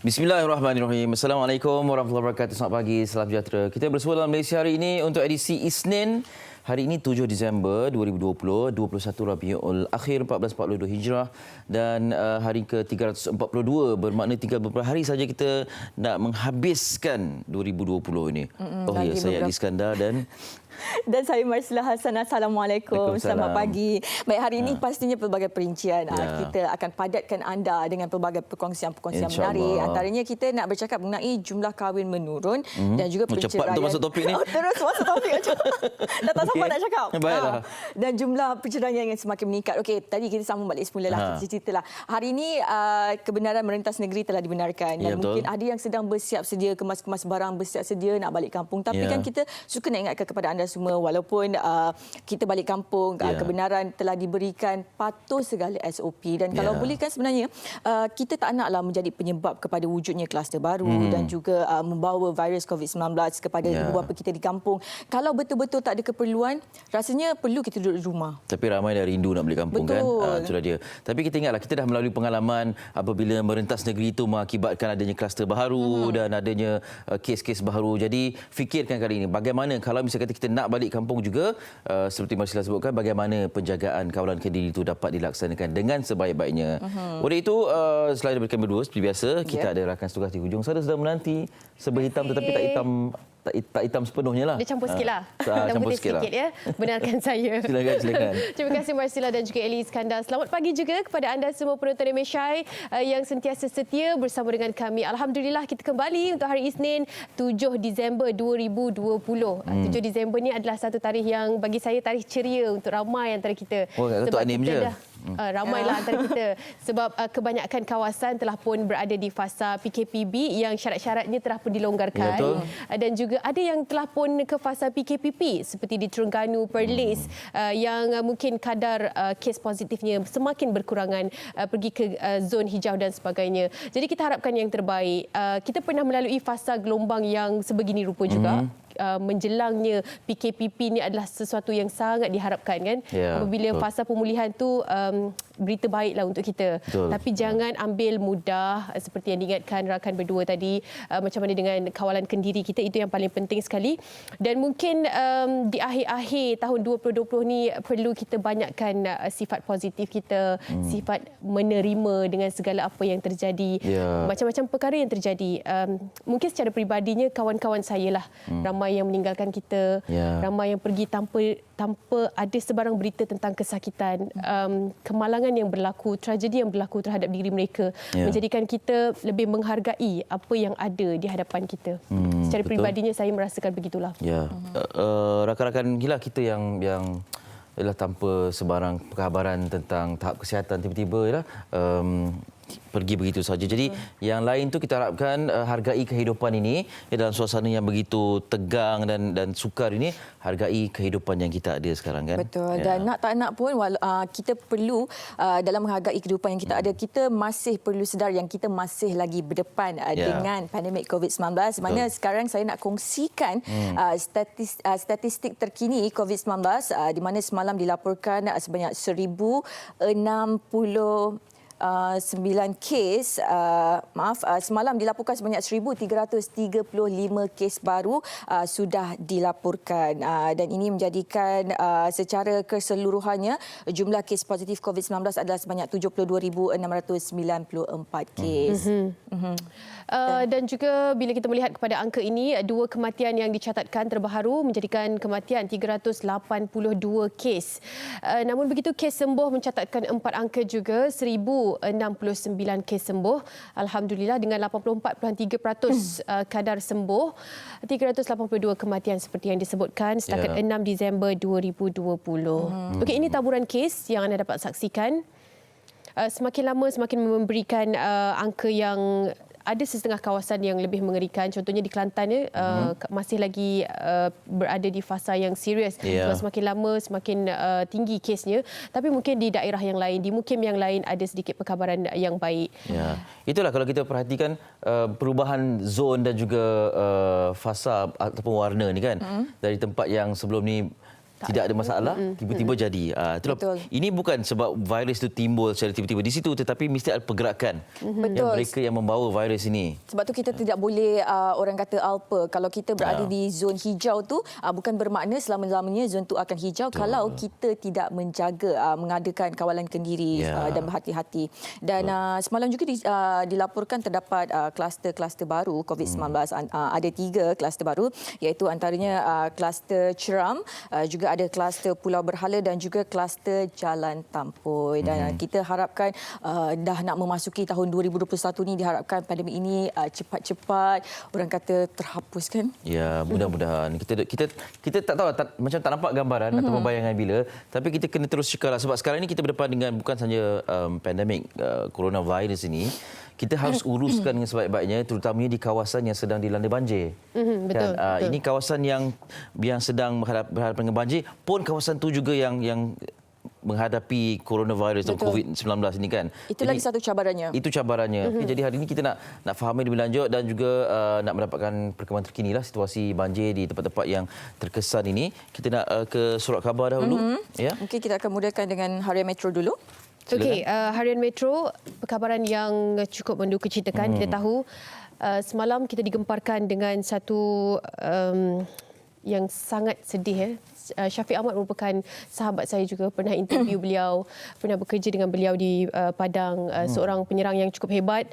Bismillahirrahmanirrahim. Assalamualaikum warahmatullahi wabarakatuh. Selamat pagi, salam sejahtera. Kita bersua dalam Malaysia hari ini untuk edisi Isnin. Hari ini 7 Disember 2020, 21 Rabiul Akhir 1442 Hijrah dan hari ke-342, bermakna 3 beberapa hari saja kita nak menghabiskan 2020 ini. Ya, saya Ali Iskandar dan saya Marsilah Hasan. Assalamualaikum. Selamat pagi. Baik, hari ini pastinya pelbagai perincian. Kita akan padatkan anda dengan pelbagai perkongsian-perkongsian menarik. Antaranya kita nak bercakap mengenai jumlah kahwin menurun dan juga perceraian. Cepat tu masuk topik ni. Terus masuk topik. Tak tahu siapa nak cakap. Baiklah. Dan jumlah perceraian yang semakin meningkat. Okey, tadi kita sambung balik semula lah. Ceritalah. Hari ini kebenaran merentas negeri telah dibenarkan. Dan mungkin ada yang sedang bersiap sedia, kemas-kemas barang, bersiap sedia nak balik kampung. Tapi kan kita suka nak ingatkan kepada anda semua, walaupun kita balik kampung, kebenaran telah diberikan, patuh segala SOP. Dan kalau boleh kan sebenarnya kita tak naklah menjadi penyebab kepada wujudnya kluster baru dan juga membawa virus COVID-19 kepada ibu bapa kita di kampung. Kalau betul-betul tak ada keperluan, rasanya perlu kita duduk di rumah. Tapi ramai dah rindu nak balik kampung. Betul. Kan. Itulah dia. Tapi kita ingatlah, kita dah melalui pengalaman apabila merentas negeri itu mengakibatkan adanya kluster baru dan adanya kes-kes baru. Jadi fikirkan kali ini bagaimana kalau misalnya kita nak balik kampung juga, seperti Marsilah sebutkan, bagaimana penjagaan kawalan kendiri itu dapat dilaksanakan dengan sebaik-baiknya. Oleh itu, selain daripada kami berdua, seperti biasa, kita ada rakan setugas di hujung sana sedang menanti, serba hitam tetapi tak hitam sepenuhnya lah. Dia campur sikit lah. Campur sikit lah. Ya. Benarkan saya. Silakan. Terima kasih Marsilah dan juga Ali Iskandar. Selamat pagi juga kepada anda semua penonton MSI yang sentiasa setia bersama dengan kami. Alhamdulillah kita kembali untuk hari Isnin 7 Disember 2020. 7 Disember ni adalah satu tarikh yang bagi saya tarikh ceria untuk ramai antara kita. Oh, sebab kita dah ramailah antara kita sebab kebanyakan kawasan telah pun berada di fasa PKPB yang syarat-syaratnya telah pun dilonggarkan, dan juga ada yang telah pun ke fasa PKPP seperti di Terengganu, Perlis, yang mungkin kadar kes positifnya semakin berkurangan, pergi ke zon hijau dan sebagainya. Jadi kita harapkan yang terbaik. Kita pernah melalui fasa gelombang yang sebegini rupa juga. Menjelangnya PKPP ni adalah sesuatu yang sangat diharapkan kan. Apabila fasa pemulihan tu berita baiklah untuk kita. Tapi jangan ambil mudah seperti yang diingatkan rakan berdua tadi, macam mana dengan kawalan kendiri kita, itu yang paling penting sekali. Dan mungkin di akhir-akhir tahun 2020 ni perlu kita banyakkan sifat positif kita, sifat menerima dengan segala apa yang terjadi. Macam-macam perkara yang terjadi. Mungkin secara peribadinya kawan-kawan saya lah ramai yang meninggalkan kita, ramai yang pergi tanpa ada sebarang berita tentang kesakitan, kemalangan yang berlaku, tragedi yang berlaku terhadap diri mereka, menjadikan kita lebih menghargai apa yang ada di hadapan kita. Secara peribadinya saya merasakan begitulah. Rakan-rakan gila kita yang ialah tanpa sebarang perkhabaran tentang tahap kesihatan, tiba-tiba pergi begitu saja. Jadi yang lain tu kita harapkan hargai kehidupan ini dalam suasana yang begitu tegang dan sukar ini, hargai kehidupan yang kita ada sekarang kan. Betul. Dan nak tak nak pun kita perlu dalam menghargai kehidupan yang kita ada, kita masih perlu sedar yang kita masih lagi berdepan dengan pandemik COVID-19. Mana sekarang saya nak kongsikan statistik terkini COVID-19 di mana semalam dilaporkan sebanyak 9 kes, semalam dilaporkan sebanyak 1,335 kes baru sudah dilaporkan, dan ini menjadikan secara keseluruhannya jumlah kes positif COVID-19 adalah sebanyak 72,694 kes. Dan juga bila kita melihat kepada angka ini, 2 kematian yang dicatatkan terbaru menjadikan kematian 382 kes. Namun begitu kes sembuh mencatatkan 4 angka juga, 1,069 kes sembuh. Alhamdulillah dengan 84.3% kadar sembuh. 382 kematian seperti yang disebutkan setakat 6 Disember 2020. Okey, ini taburan kes yang anda dapat saksikan. Semakin lama semakin memberikan angka yang ada setengah kawasan yang lebih mengerikan. Contohnya di Kelantan masih lagi berada di fasa yang serius. Sebab semakin lama semakin tinggi kesnya. Tapi mungkin di daerah yang lain, di mukim yang lain ada sedikit perkabaran yang baik. Itulah kalau kita perhatikan perubahan zon dan juga fasa ataupun warna ni kan. Dari tempat yang sebelum ni tidak ada masalah, tiba-tiba jadi. Itulah, Betul. ini bukan sebab virus itu timbul secara tiba-tiba di situ, tetapi mesti ada pergerakan yang mereka yang membawa virus ini. Sebab tu kita tidak boleh orang kata alpa. Kalau kita berada di zon hijau tu bukan bermakna selama-lamanya zon tu akan hijau kalau kita tidak menjaga mengadakan kawalan kendiri dan berhati-hati. Dan semalam juga dilaporkan terdapat kluster-kluster baru COVID-19. Ada 3 kluster baru iaitu antaranya kluster Ceram, juga ada kluster Pulau Berhala dan juga kluster Jalan Tampoi. Dan kita harapkan dah nak memasuki tahun 2021 ni, diharapkan pandemik ini cepat-cepat orang kata terhapus kan. Ya, mudah-mudahan. Kita tak tahu, macam tak nampak gambaran atau bayangan bila, tapi kita kena terus cekal sebab sekarang ini kita berdepan dengan bukan sahaja pandemik coronavirus ini. Kita harus uruskan dengan sebaik-baiknya, terutamanya di kawasan yang sedang dilanda banjir. Betul, Kan? betul. Ini kawasan yang sedang berhadapan dengan banjir, pun kawasan tu juga yang menghadapi coronavirus atau COVID-19 ini kan. Itu lagi satu cabarannya. Itu cabarannya. Okay, jadi hari ini kita nak fahami lebih lanjut dan juga nak mendapatkan perkembangan terkini lah situasi banjir di tempat-tempat yang terkesan ini. Kita nak ke surat khabar dahulu. Ya. Mungkin kita akan mudahkan dengan Harian Metro dulu. Okey, Harian Metro, perkabaran yang cukup mendukacitakan. Kita tahu semalam kita digemparkan dengan satu yang sangat sedih. Syafiq Ahmad merupakan sahabat saya juga, pernah interview beliau, pernah bekerja dengan beliau di Padang, seorang penyerang yang cukup hebat.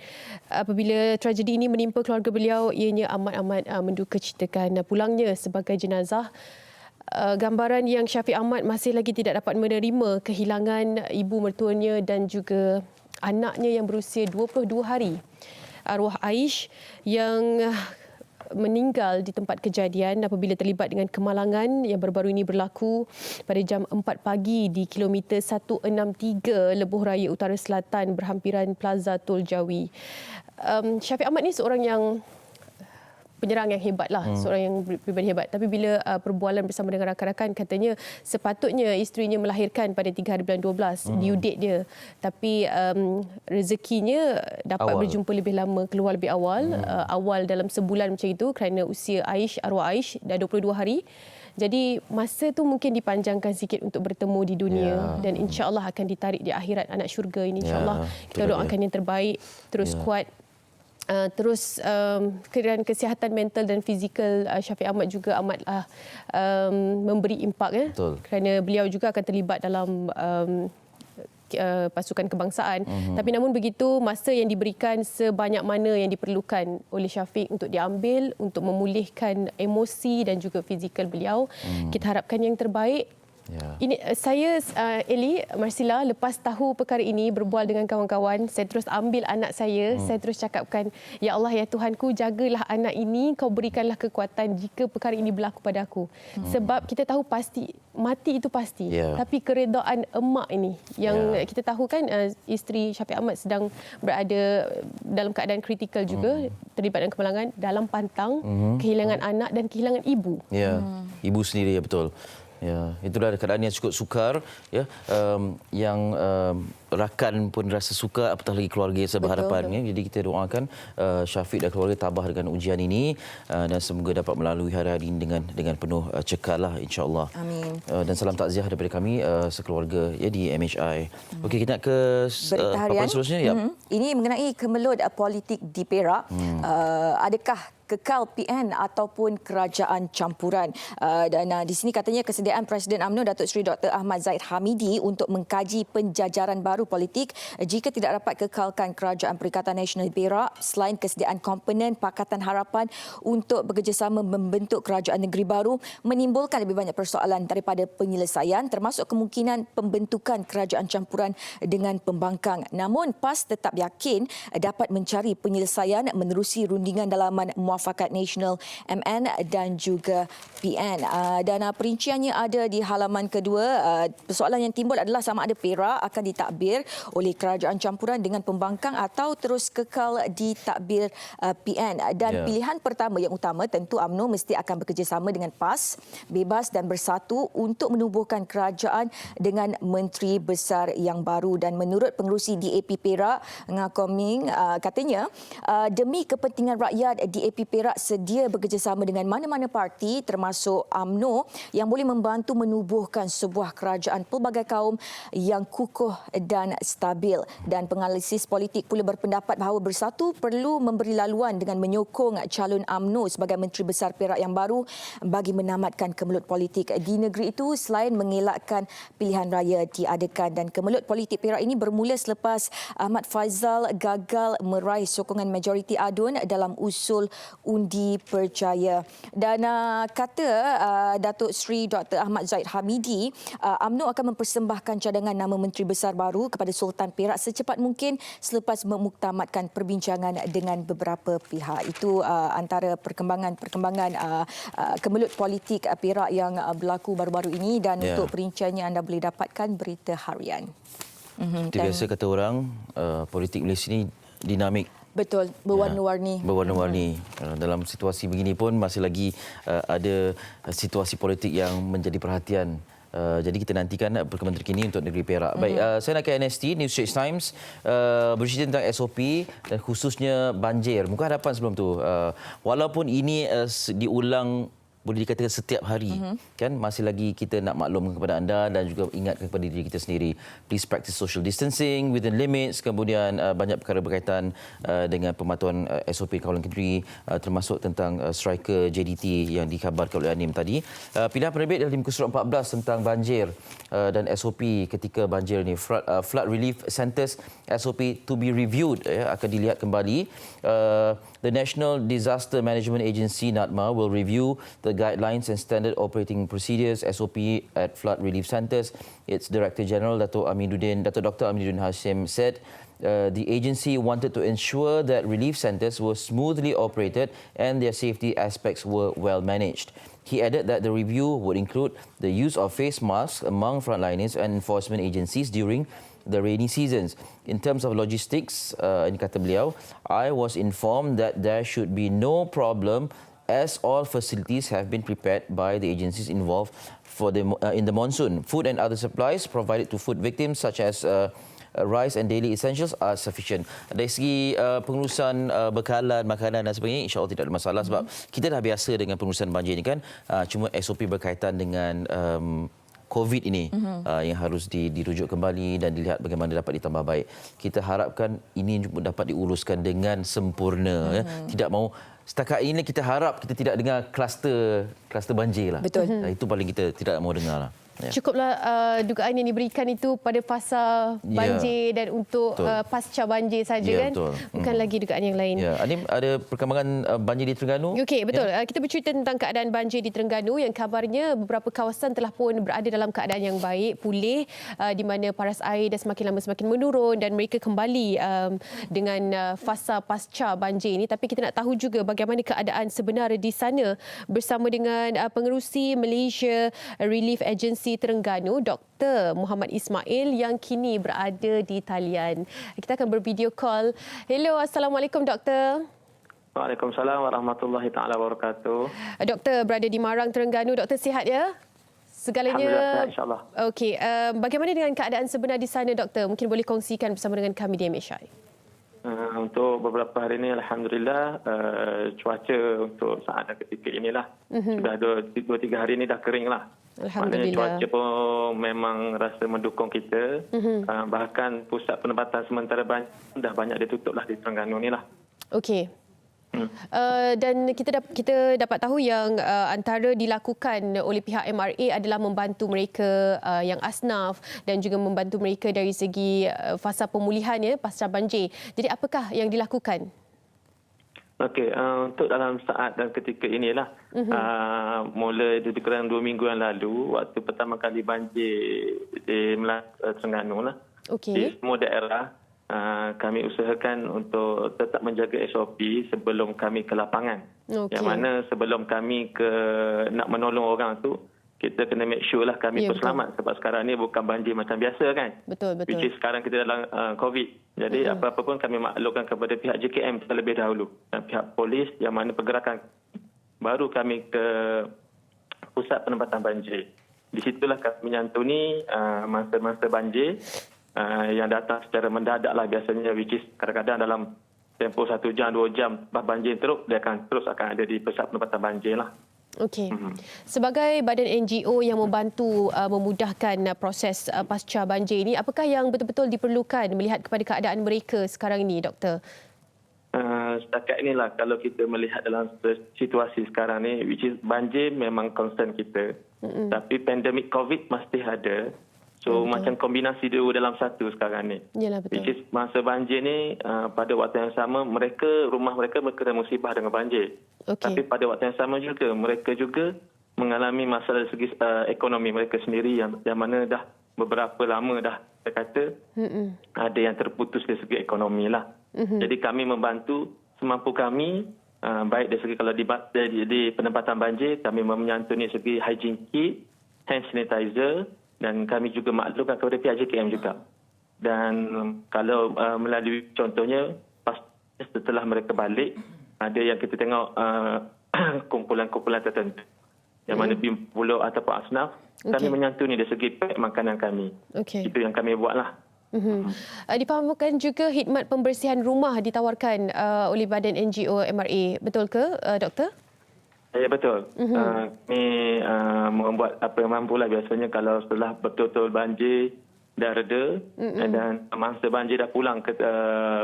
Apabila tragedi ini menimpa keluarga beliau, ianya amat-amat mendukacitakan. Pulangnya sebagai jenazah, gambaran yang Syafiq Ahmad masih lagi tidak dapat menerima kehilangan ibu mertuanya dan juga anaknya yang berusia 22 hari. Arwah Aish yang meninggal di tempat kejadian apabila terlibat dengan kemalangan yang baru-baru ini berlaku pada jam 4 pagi di kilometer 163 Lebuh Raya Utara Selatan berhampiran Plaza Tol Jawi. Syafiq Ahmad ni seorang yang penyerang yang hebat lah, seorang yang pribadi hebat. Tapi bila perbualan bersama dengan rakan-rakan, katanya sepatutnya isterinya melahirkan pada 3 hari bulan 12, due date dia. Tapi rezekinya dapat berjumpa lebih lama, keluar lebih awal. Awal dalam sebulan macam itu kerana usia Aish, arwah Aish dah 22 hari. Jadi masa tu mungkin dipanjangkan sikit untuk bertemu di dunia dan insya-Allah akan ditarik di akhirat anak syurga ini, insya-Allah. Kita doakan yang terbaik, terus kuat. Terus keadaan kesihatan mental dan fizikal Syafiq Ahmad juga amatlah memberi impak kerana beliau juga akan terlibat dalam pasukan kebangsaan. Tapi namun begitu, masa yang diberikan sebanyak mana yang diperlukan oleh Syafiq untuk diambil untuk memulihkan emosi dan juga fizikal beliau. Kita harapkan yang terbaik. Ini saya Eli Marsila, lepas tahu perkara ini, berbual dengan kawan-kawan, saya terus ambil anak saya, saya terus cakapkan, ya Allah, ya Tuhanku, jagalah anak ini, kau berikanlah kekuatan jika perkara ini berlaku pada aku. Sebab kita tahu pasti mati itu pasti, tapi keredaan emak ini yang kita tahu kan, isteri Syafiq Ahmad sedang berada dalam keadaan kritikal juga, terlibat dalam kemalangan, dalam pantang, kehilangan anak dan kehilangan ibu. Ibu sendiri, ya betul. Ya, itulah keadaan yang cukup sukar, ya, yang rakan pun rasa sukar, apatah lagi keluarga yang berhadapan. Ya. Jadi kita doakan Syafiq dan keluarga tabah dengan ujian ini dan semoga dapat melalui hari-hari ini dengan penuh cekal lah, insya-Allah. Amin. Dan salam takziah daripada kami sekeluarga ya di MHI. Okey, kita nak ke paparan seterusnya. Ini mengenai kemelut politik di Perak. Adakah kekal PN ataupun kerajaan campuran. Dan di sini katanya kesediaan Presiden UMNO Datuk Seri Dr. Ahmad Zahid Hamidi untuk mengkaji penjajaran baru politik jika tidak dapat kekalkan Kerajaan Perikatan Nasional Perak selain kesediaan komponen Pakatan Harapan untuk bekerjasama membentuk kerajaan negeri baru menimbulkan lebih banyak persoalan daripada penyelesaian termasuk kemungkinan pembentukan kerajaan campuran dengan pembangkang. Namun PAS tetap yakin dapat mencari penyelesaian menerusi rundingan dalaman Muafakat Nasional MN dan juga PN. Dan perinciannya ada di halaman kedua. Persoalan yang timbul adalah sama ada Perak akan ditadbir ditadbir oleh kerajaan campuran dengan pembangkang atau terus kekal di tadbir PN. Dan pilihan pertama yang utama tentu UMNO mesti akan bekerjasama dengan PAS, bebas dan bersatu untuk menubuhkan kerajaan dengan menteri besar yang baru. Dan menurut pengerusi DAP Perak, Ngakoming, katanya demi kepentingan rakyat, DAP Perak sedia bekerjasama dengan mana-mana parti termasuk UMNO yang boleh membantu menubuhkan sebuah kerajaan pelbagai kaum yang kukuh dan stabil. Dan penganalisis politik pula berpendapat bahawa Bersatu perlu memberi laluan dengan menyokong calon UMNO sebagai Menteri Besar Perak yang baru bagi menamatkan kemelut politik di negeri itu selain mengelakkan pilihan raya diadakan. Dan kemelut politik Perak ini bermula selepas Ahmad Faizal gagal meraih sokongan majoriti adun dalam usul undi percaya. Dan kata Datuk Seri Dr. Ahmad Zahid Hamidi, UMNO akan mempersembahkan cadangan nama Menteri Besar baru kepada Sultan Perak secepat mungkin selepas memuktamadkan perbincangan dengan beberapa pihak. Itu antara perkembangan kemelut politik Perak yang berlaku baru-baru ini, dan untuk perinciannya anda boleh dapatkan Berita Harian. Itu biasa kata orang, politik Malaysia ini dinamik. Betul, berwarna-warni. Berwarna-warni. Dalam situasi begini pun masih lagi ada situasi politik yang menjadi perhatian. Jadi kita nantikan perkembangan terkini untuk negeri Perak. Baik, saya nak ke NST, New Straits Times, bercerita tentang SOP dan khususnya banjir. Muka hadapan sebelum tu. Walaupun ini diulang boleh dikatakan setiap hari, kan, masih lagi kita nak maklum kepada anda dan juga ingatkan kepada diri kita sendiri, please practice social distancing within limits. Kemudian banyak perkara berkaitan dengan pematuhan SOP kawalan kenduri, termasuk tentang striker JDT yang dikabarkan oleh Anim tadi. Pilihan penerbit dalam muka surat 14 tentang banjir dan SOP ketika banjir ni. Flood relief centres SOP to be reviewed, akan dilihat kembali. The National Disaster Management Agency NADMA will review the guidelines and standard operating procedures SOP at flood relief centres. Its Director General Dr. Dr. Aminuddin Hashim said the agency wanted to ensure that relief centres were smoothly operated and their safety aspects were well managed. He added that the review would include the use of face masks among frontliners and enforcement agencies during the rainy seasons. In terms of logistics, ini kata beliau, I was informed that there should be no problem as all facilities have been prepared by the agencies involved for in the monsoon. Food and other supplies provided to food victims such as rice and daily essentials are sufficient. Dari segi pengurusan bekalan, makanan dan sebagainya, insya-Allah tidak ada masalah sebab kita dah biasa dengan pengurusan banjir ini kan. Cuma SOP berkaitan dengan COVID ini yang harus dirujuk kembali dan dilihat bagaimana dapat ditambah baik. Kita harapkan ini dapat diuruskan dengan sempurna. Tidak mahu setakat ini kita harap kita tidak dengar kluster banjir lah. Betul. Itu paling kita tidak mahu dengar lah. Cukuplah dugaan yang diberikan itu pada fasa banjir dan untuk pasca banjir saja, kan? Betul. Bukan lagi dugaan yang lain. Anim, ada perkembangan banjir di Terengganu? Okey, betul. Kita bercerita tentang keadaan banjir di Terengganu yang kabarnya beberapa kawasan telah pun berada dalam keadaan yang baik, pulih, di mana paras air dah semakin lama semakin menurun dan mereka kembali dengan fasa pasca banjir ini. Tapi kita nak tahu juga bagaimana keadaan sebenar di sana bersama dengan pengerusi Malaysia Relief Agency Terengganu, Dr. Muhammad Ismail yang kini berada di talian. Kita akan bervideo call. Hello, Assalamualaikum Doktor. Waalaikumsalam warahmatullahi taala wabarakatuh. Doktor berada di Marang, Terengganu. Doktor sihat ya? Segalanya Alhamdulillah, insya-Allah. Okey, bagaimana dengan keadaan sebenar di sana, Doktor? Mungkin boleh kongsikan bersama dengan kami di MHI. Untuk beberapa hari ini, alhamdulillah, cuaca untuk saat dan ketika inilah sudah 2-3 hari ini dah kering lah. Alhamdulillah. Maknanya cuaca pun memang rasa mendukung kita. Bahkan pusat penempatan sementara dah banyak ditutup lah di Terengganu ni lah. Okey. Dan kita dapat tahu yang antara dilakukan oleh pihak MRA adalah membantu mereka yang asnaf dan juga membantu mereka dari segi fasa pemulihan pasca banjir. Jadi apakah yang dilakukan? Okey, untuk dalam saat dan ketika inilah, mula lebih kurang 2 minggu yang lalu, waktu pertama kali banjir di Terengganu lah, di semua daerah, kami usahakan untuk tetap menjaga SOP sebelum kami ke lapangan. Yang mana sebelum kami nak menolong orang tu, kita kena make sure lah kami pun selamat. Sebab sekarang ni bukan banjir macam biasa kan. Betul. Which is sekarang kita dalam COVID. Jadi apa-apa pun kami maklumkan kepada pihak JKM terlebih dahulu. Dan pihak polis yang mana pergerakan. Baru kami ke pusat penempatan banjir. Di situlah kami menyantuni masa-masa banjir yang datang secara mendadak lah biasanya, which is kadang-kadang dalam tempoh 1 jam, 2 jam banjir teruk, dia akan ada di pusat penempatan banjir lah. Okey. Sebagai badan NGO yang membantu memudahkan proses pasca banjir ini, apakah yang betul-betul diperlukan melihat kepada keadaan mereka sekarang ini, Doktor? Setakat inilah kalau kita melihat dalam situasi sekarang ni, which is banjir memang concern kita. Tapi pandemik COVID masih ada. So macam kombinasi dua dalam satu sekarang ni. Yalah, betul. Which is masa banjir ni pada waktu yang sama rumah mereka kena musibah dengan banjir. Tapi pada waktu yang sama juga mereka juga mengalami masalah dari segi ekonomi mereka sendiri yang mana dah beberapa lama dah saya kata ada yang terputus dari segi ekonomi lah. Jadi kami membantu semampu kami, baik dari segi kalau di penempatan banjir kami menyantuni segi hygiene kit, hand sanitizer, dan kami juga maklumkan kepada pihak JKM juga. Dan kalau melalui contohnya setelah mereka balik, ada yang kita tengok kumpulan-kumpulan tertentu yang mana BIM Pulau ataupun Asnaf, kami menyantuni dari segi pack makanan kami. Itu yang kami buatlah. Difahamkan juga khidmat pembersihan rumah ditawarkan oleh badan NGO MRA. Betul ke, Doktor? Ya, betul. Kami membuat apa yang mampulah. Biasanya kalau setelah betul-betul banjir dah reda dan mangsa banjir dah pulang ke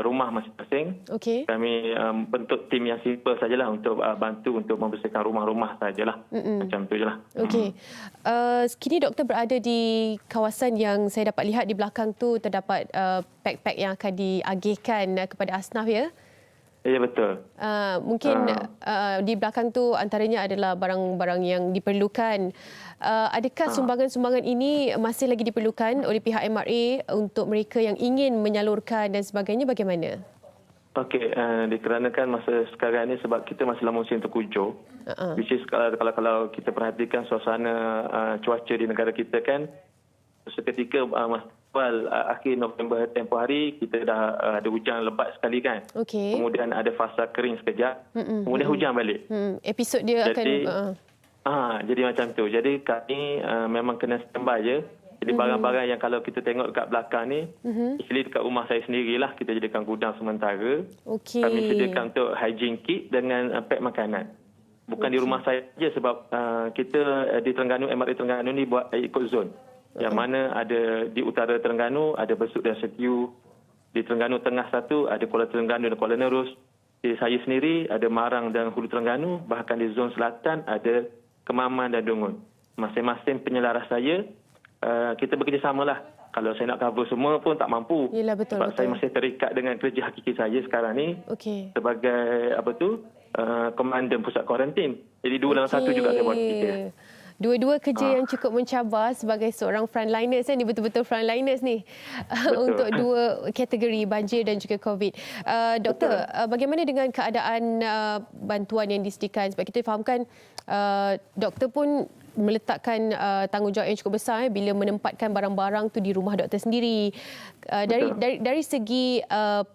rumah masing-masing, kami bentuk tim yang simple sajalah untuk bantu untuk membersihkan rumah-rumah sajalah. Macam tu je lah. Kini doktor berada di kawasan yang saya dapat lihat di belakang tu terdapat pack-pack yang akan diagihkan kepada asnaf, ya? Ya, betul. Mungkin di belakang tu antaranya adalah barang-barang yang diperlukan. Adakah sumbangan-sumbangan ini masih lagi diperlukan oleh pihak MRA untuk mereka yang ingin menyalurkan dan sebagainya, bagaimana? Okey, dikarenakan masa sekarang ini sebab kita masih dalam musim terkujuh, which is kalau kita perhatikan suasana cuaca di negara kita kan, seketika akhir November tempoh hari kita dah ada hujan lebat sekali kan. Kemudian ada fasa kering sekejap. Kemudian hujan balik. Episod dia jadi, jadi macam tu. Jadi kami memang kena standby je. Jadi barang-barang yang kalau kita tengok dekat belakang ni, actually dekat rumah saya sendirilah kita jadikan gudang sementara. Kami sediakan untuk hygiene kit dengan pack makanan. Bukan di rumah saya je sebab kita di Terengganu, MRA Terengganu ni buat ikut zon. Yang mana ada di utara Terengganu, ada Besut dan Setiu. Di Terengganu Tengah satu, ada Kuala Terengganu dan Kuala Nerus. Di saya sendiri, ada Marang dan Hulu Terengganu. Bahkan di zon selatan, ada Kemaman dan Dungun. Masing-masing penyelaras saya, kita bekerjasamalah. Kalau saya nak cover semua pun tak mampu. Yelah, betul, sebab saya masih terikat dengan kerja hakiki saya sekarang ni. Sebagai komandan pusat kuarantin. Jadi dua dalam satu juga saya buat kita. Dua-dua kerja yang cukup mencabar sebagai seorang frontliners. Ni betul-betul frontliners ni untuk dua kategori banjir dan juga COVID. Doktor, bagaimana dengan keadaan bantuan yang disediakan? Sebab kita fahamkan doktor pun meletakkan tanggungjawab yang cukup besar bila menempatkan barang-barang tu di rumah doktor sendiri. Dari segi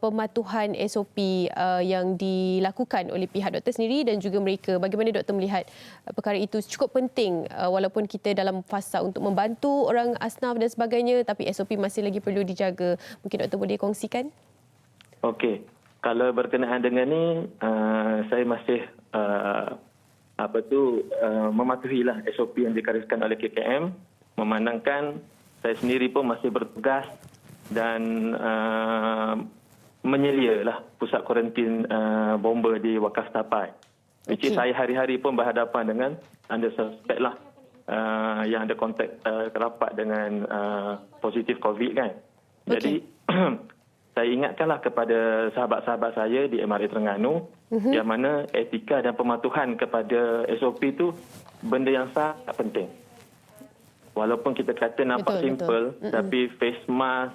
pematuhan SOP yang dilakukan oleh pihak doktor sendiri dan juga mereka, bagaimana doktor melihat perkara itu cukup penting walaupun kita dalam fasa untuk membantu orang asnaf dan sebagainya, tapi SOP masih lagi perlu dijaga. Mungkin doktor boleh kongsikan? Okey. Kalau berkenaan dengan ni, saya masih mematuhilah SOP yang digariskan oleh KKM, memandangkan saya sendiri pun masih bertugas dan menyelialah pusat kuarantin bomba di Wakaf Tapai. Which is saya hari-hari pun berhadapan dengan under suspect lah yang ada kontak rapat dengan positif COVID kan. Jadi saya ingatkanlah kepada sahabat-sahabat saya di MRA Terengganu yang mana etika dan pematuhan kepada SOP itu benda yang sangat penting. Walaupun kita kata nampak simple, tapi face mask,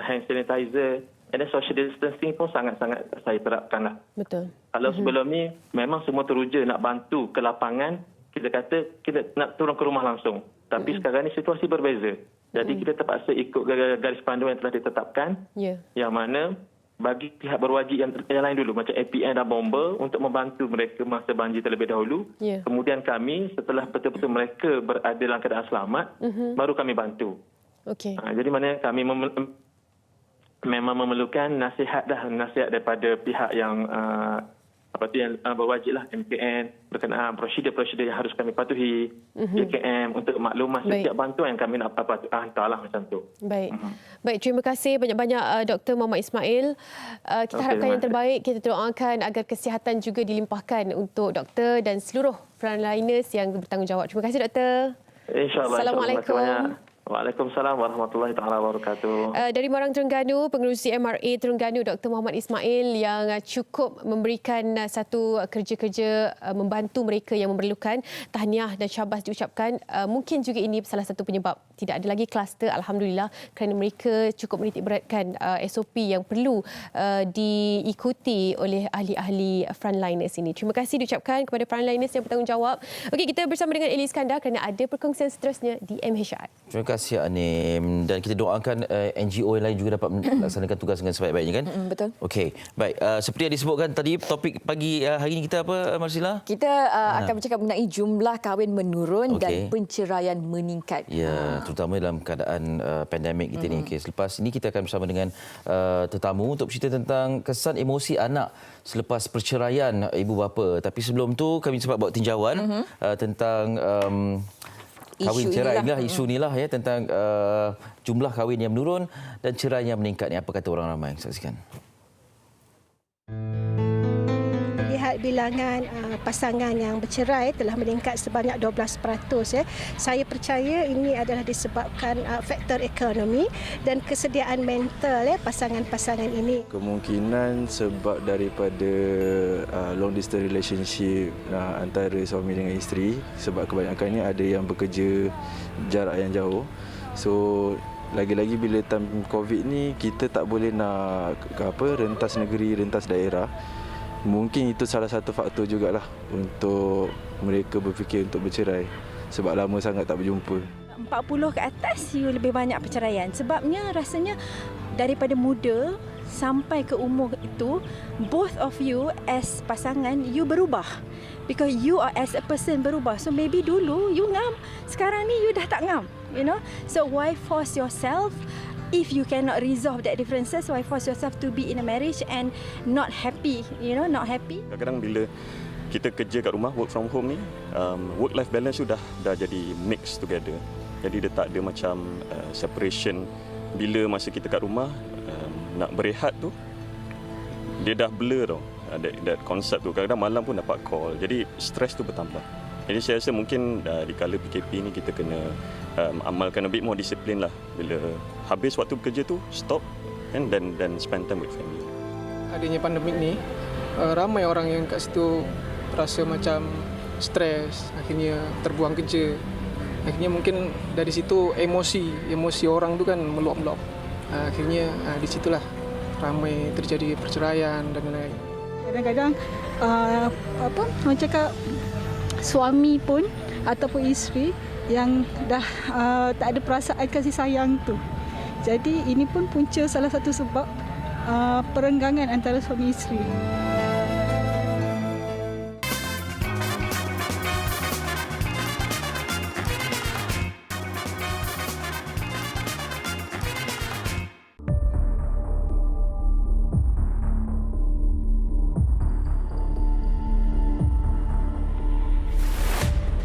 hand sanitizer, and then social distancing pun sangat-sangat saya terapkanlah. Betul. Kalau sebelum ni memang semua teruja nak bantu ke lapangan kita kata kita nak turun ke rumah langsung. Tapi sekarang ni situasi berbeza. Jadi kita terpaksa ikut garis panduan yang telah ditetapkan, yang mana bagi pihak berwajib yang lain dulu, macam APN dan bomba, untuk membantu mereka masa banjir terlebih dahulu. Kemudian kami, setelah betul-betul mereka berada dalam keadaan selamat, baru kami bantu. Jadi mana kami memang memerlukan nasihat daripada pihak yang yang berwajib lah, MKN, berkenaan prosedur-prosedur yang harus kami patuhi, JKM, untuk maklumat setiap bantuan yang kami nak hantarlah macam tu. Baik, terima kasih banyak-banyak Dr. Muhammad Ismail. Kita harapkan yang terbaik, kita doakan agar kesihatan juga dilimpahkan untuk doktor dan seluruh frontliners yang bertanggungjawab. Terima kasih doktor. InsyaAllah. Assalamualaikum. Waalaikumsalam warahmatullahi taala wabarakatuh. Dari Marang Terengganu, pengerusi MRA Terengganu Dr. Muhammad Ismail yang cukup memberikan satu kerja-kerja membantu mereka yang memerlukan. Tahniah dan syabas diucapkan. Mungkin juga ini salah satu penyebab tidak ada lagi kluster, alhamdulillah, kerana mereka cukup menitik beratkan SOP yang perlu diikuti oleh ahli-ahli frontliners ini. Terima kasih diucapkan kepada frontliners yang bertanggungjawab. Okey, kita bersama dengan Eli Iskandar kerana ada perkongsian seterusnya di MHR. Terima kasih Anim, dan kita doakan NGO yang lain juga dapat melaksanakan tugas dengan sebaik-baiknya kan? Betul. Okey, baik. Seperti yang disebutkan tadi, topik pagi hari ini kita apa, Marsila? Kita akan bercakap mengenai jumlah kahwin menurun dan penceraian meningkat. Ya, terutama dalam keadaan pandemik kita ni. Selepas ini kita akan bersama dengan tetamu untuk bercerita tentang kesan emosi anak selepas perceraian ibu bapa. Tapi sebelum tu kami sempat buat tinjauan tentang kahwin cerai inilah, isu inilah ya, tentang jumlah kahwin yang menurun dan cerai yang meningkat ni. Apa kata orang ramai? Saksikan. Lihat bilangan pasangan yang bercerai telah meningkat sebanyak 12%. Saya percaya ini adalah disebabkan faktor ekonomi dan kesediaan mental pasangan-pasangan ini. Kemungkinan sebab daripada long distance relationship antara suami dengan isteri, sebab kebanyakannya ada yang bekerja jarak yang jauh. So lagi-lagi bila time COVID ni kita tak boleh nak rentas negeri, rentas daerah. Mungkin itu salah satu faktor jugalah untuk mereka berfikir untuk bercerai sebab lama sangat tak berjumpa. 40 ke atas you lebih banyak perceraian. Sebabnya rasanya daripada muda sampai ke umur itu, both of you as pasangan you berubah. Because you are as a person berubah. So maybe dulu you ngam, sekarang ni you dah tak ngam, you know. So why force yourself? If you cannot resolve that differences, why force yourself to be in a marriage and not happy, you know, not happy? Kadang-kadang bila kita kerja kat rumah, work from home ni, work-life balance tu dah jadi mix together. Jadi dia tak ada macam separation. Bila masa kita kat rumah, nak berehat tu, dia dah blur tau. That konsep tu. Kadang-kadang malam pun dapat call. Jadi stres tu bertambah. Jadi saya rasa mungkin di kala PKP ni kita kena amalkan a bit more disiplin lah. Bila habis waktu bekerja tu, stop and then spend time with family. Adanya pandemik ni, ramai orang yang kat situ rasa macam stres, akhirnya terbuang kerja. Akhirnya mungkin dari situ emosi orang tu kan meluap-meluap. Akhirnya di situlah ramai terjadi perceraian dan lain-lain. Kadang-kadang orang cakap suami pun ataupun isteri yang dah tak ada perasaan kasih sayang tu. Jadi ini pun punca salah satu sebab perenggangan antara suami isteri.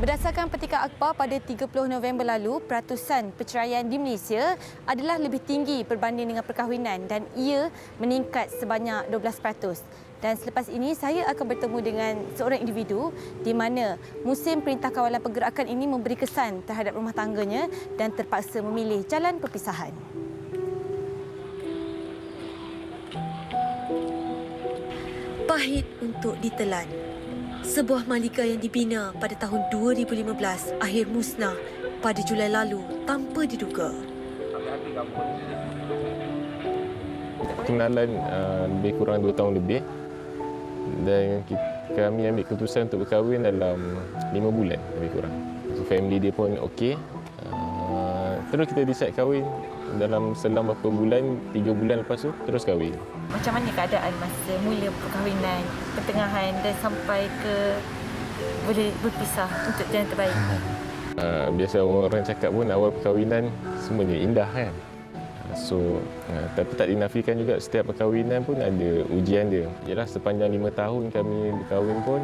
Berdasarkan Petikan Akhbar pada 30 November lalu, peratusan perceraian di Malaysia adalah lebih tinggi berbanding dengan perkahwinan dan ia meningkat sebanyak 12%. Dan selepas ini saya akan bertemu dengan seorang individu di mana musim Perintah Kawalan Pergerakan ini memberi kesan terhadap rumah tangganya dan terpaksa memilih jalan perpisahan. Pahit untuk ditelan. Sebuah malika yang dibina pada tahun 2015 akhir musnah pada Julai lalu tanpa diduga. Kenalan lebih kurang 2 tahun lebih dan kami ambil keputusan untuk berkahwin dalam 5 bulan lebih kurang. So, family dia pun okey. Terus kita decide kahwin dalam selang beberapa bulan, 3 bulan lepas tu terus kahwin. Macam mana keadaan masa mula perkahwinan, pertengahan dan sampai ke boleh berpisah untuk jalan terbaik? Biasa orang cakap pun awal perkahwinan semuanya indah kan. So, tapi tak dinafikan juga setiap perkahwinan pun ada ujian dia. Yalah, sepanjang 5 tahun kami berkahwin pun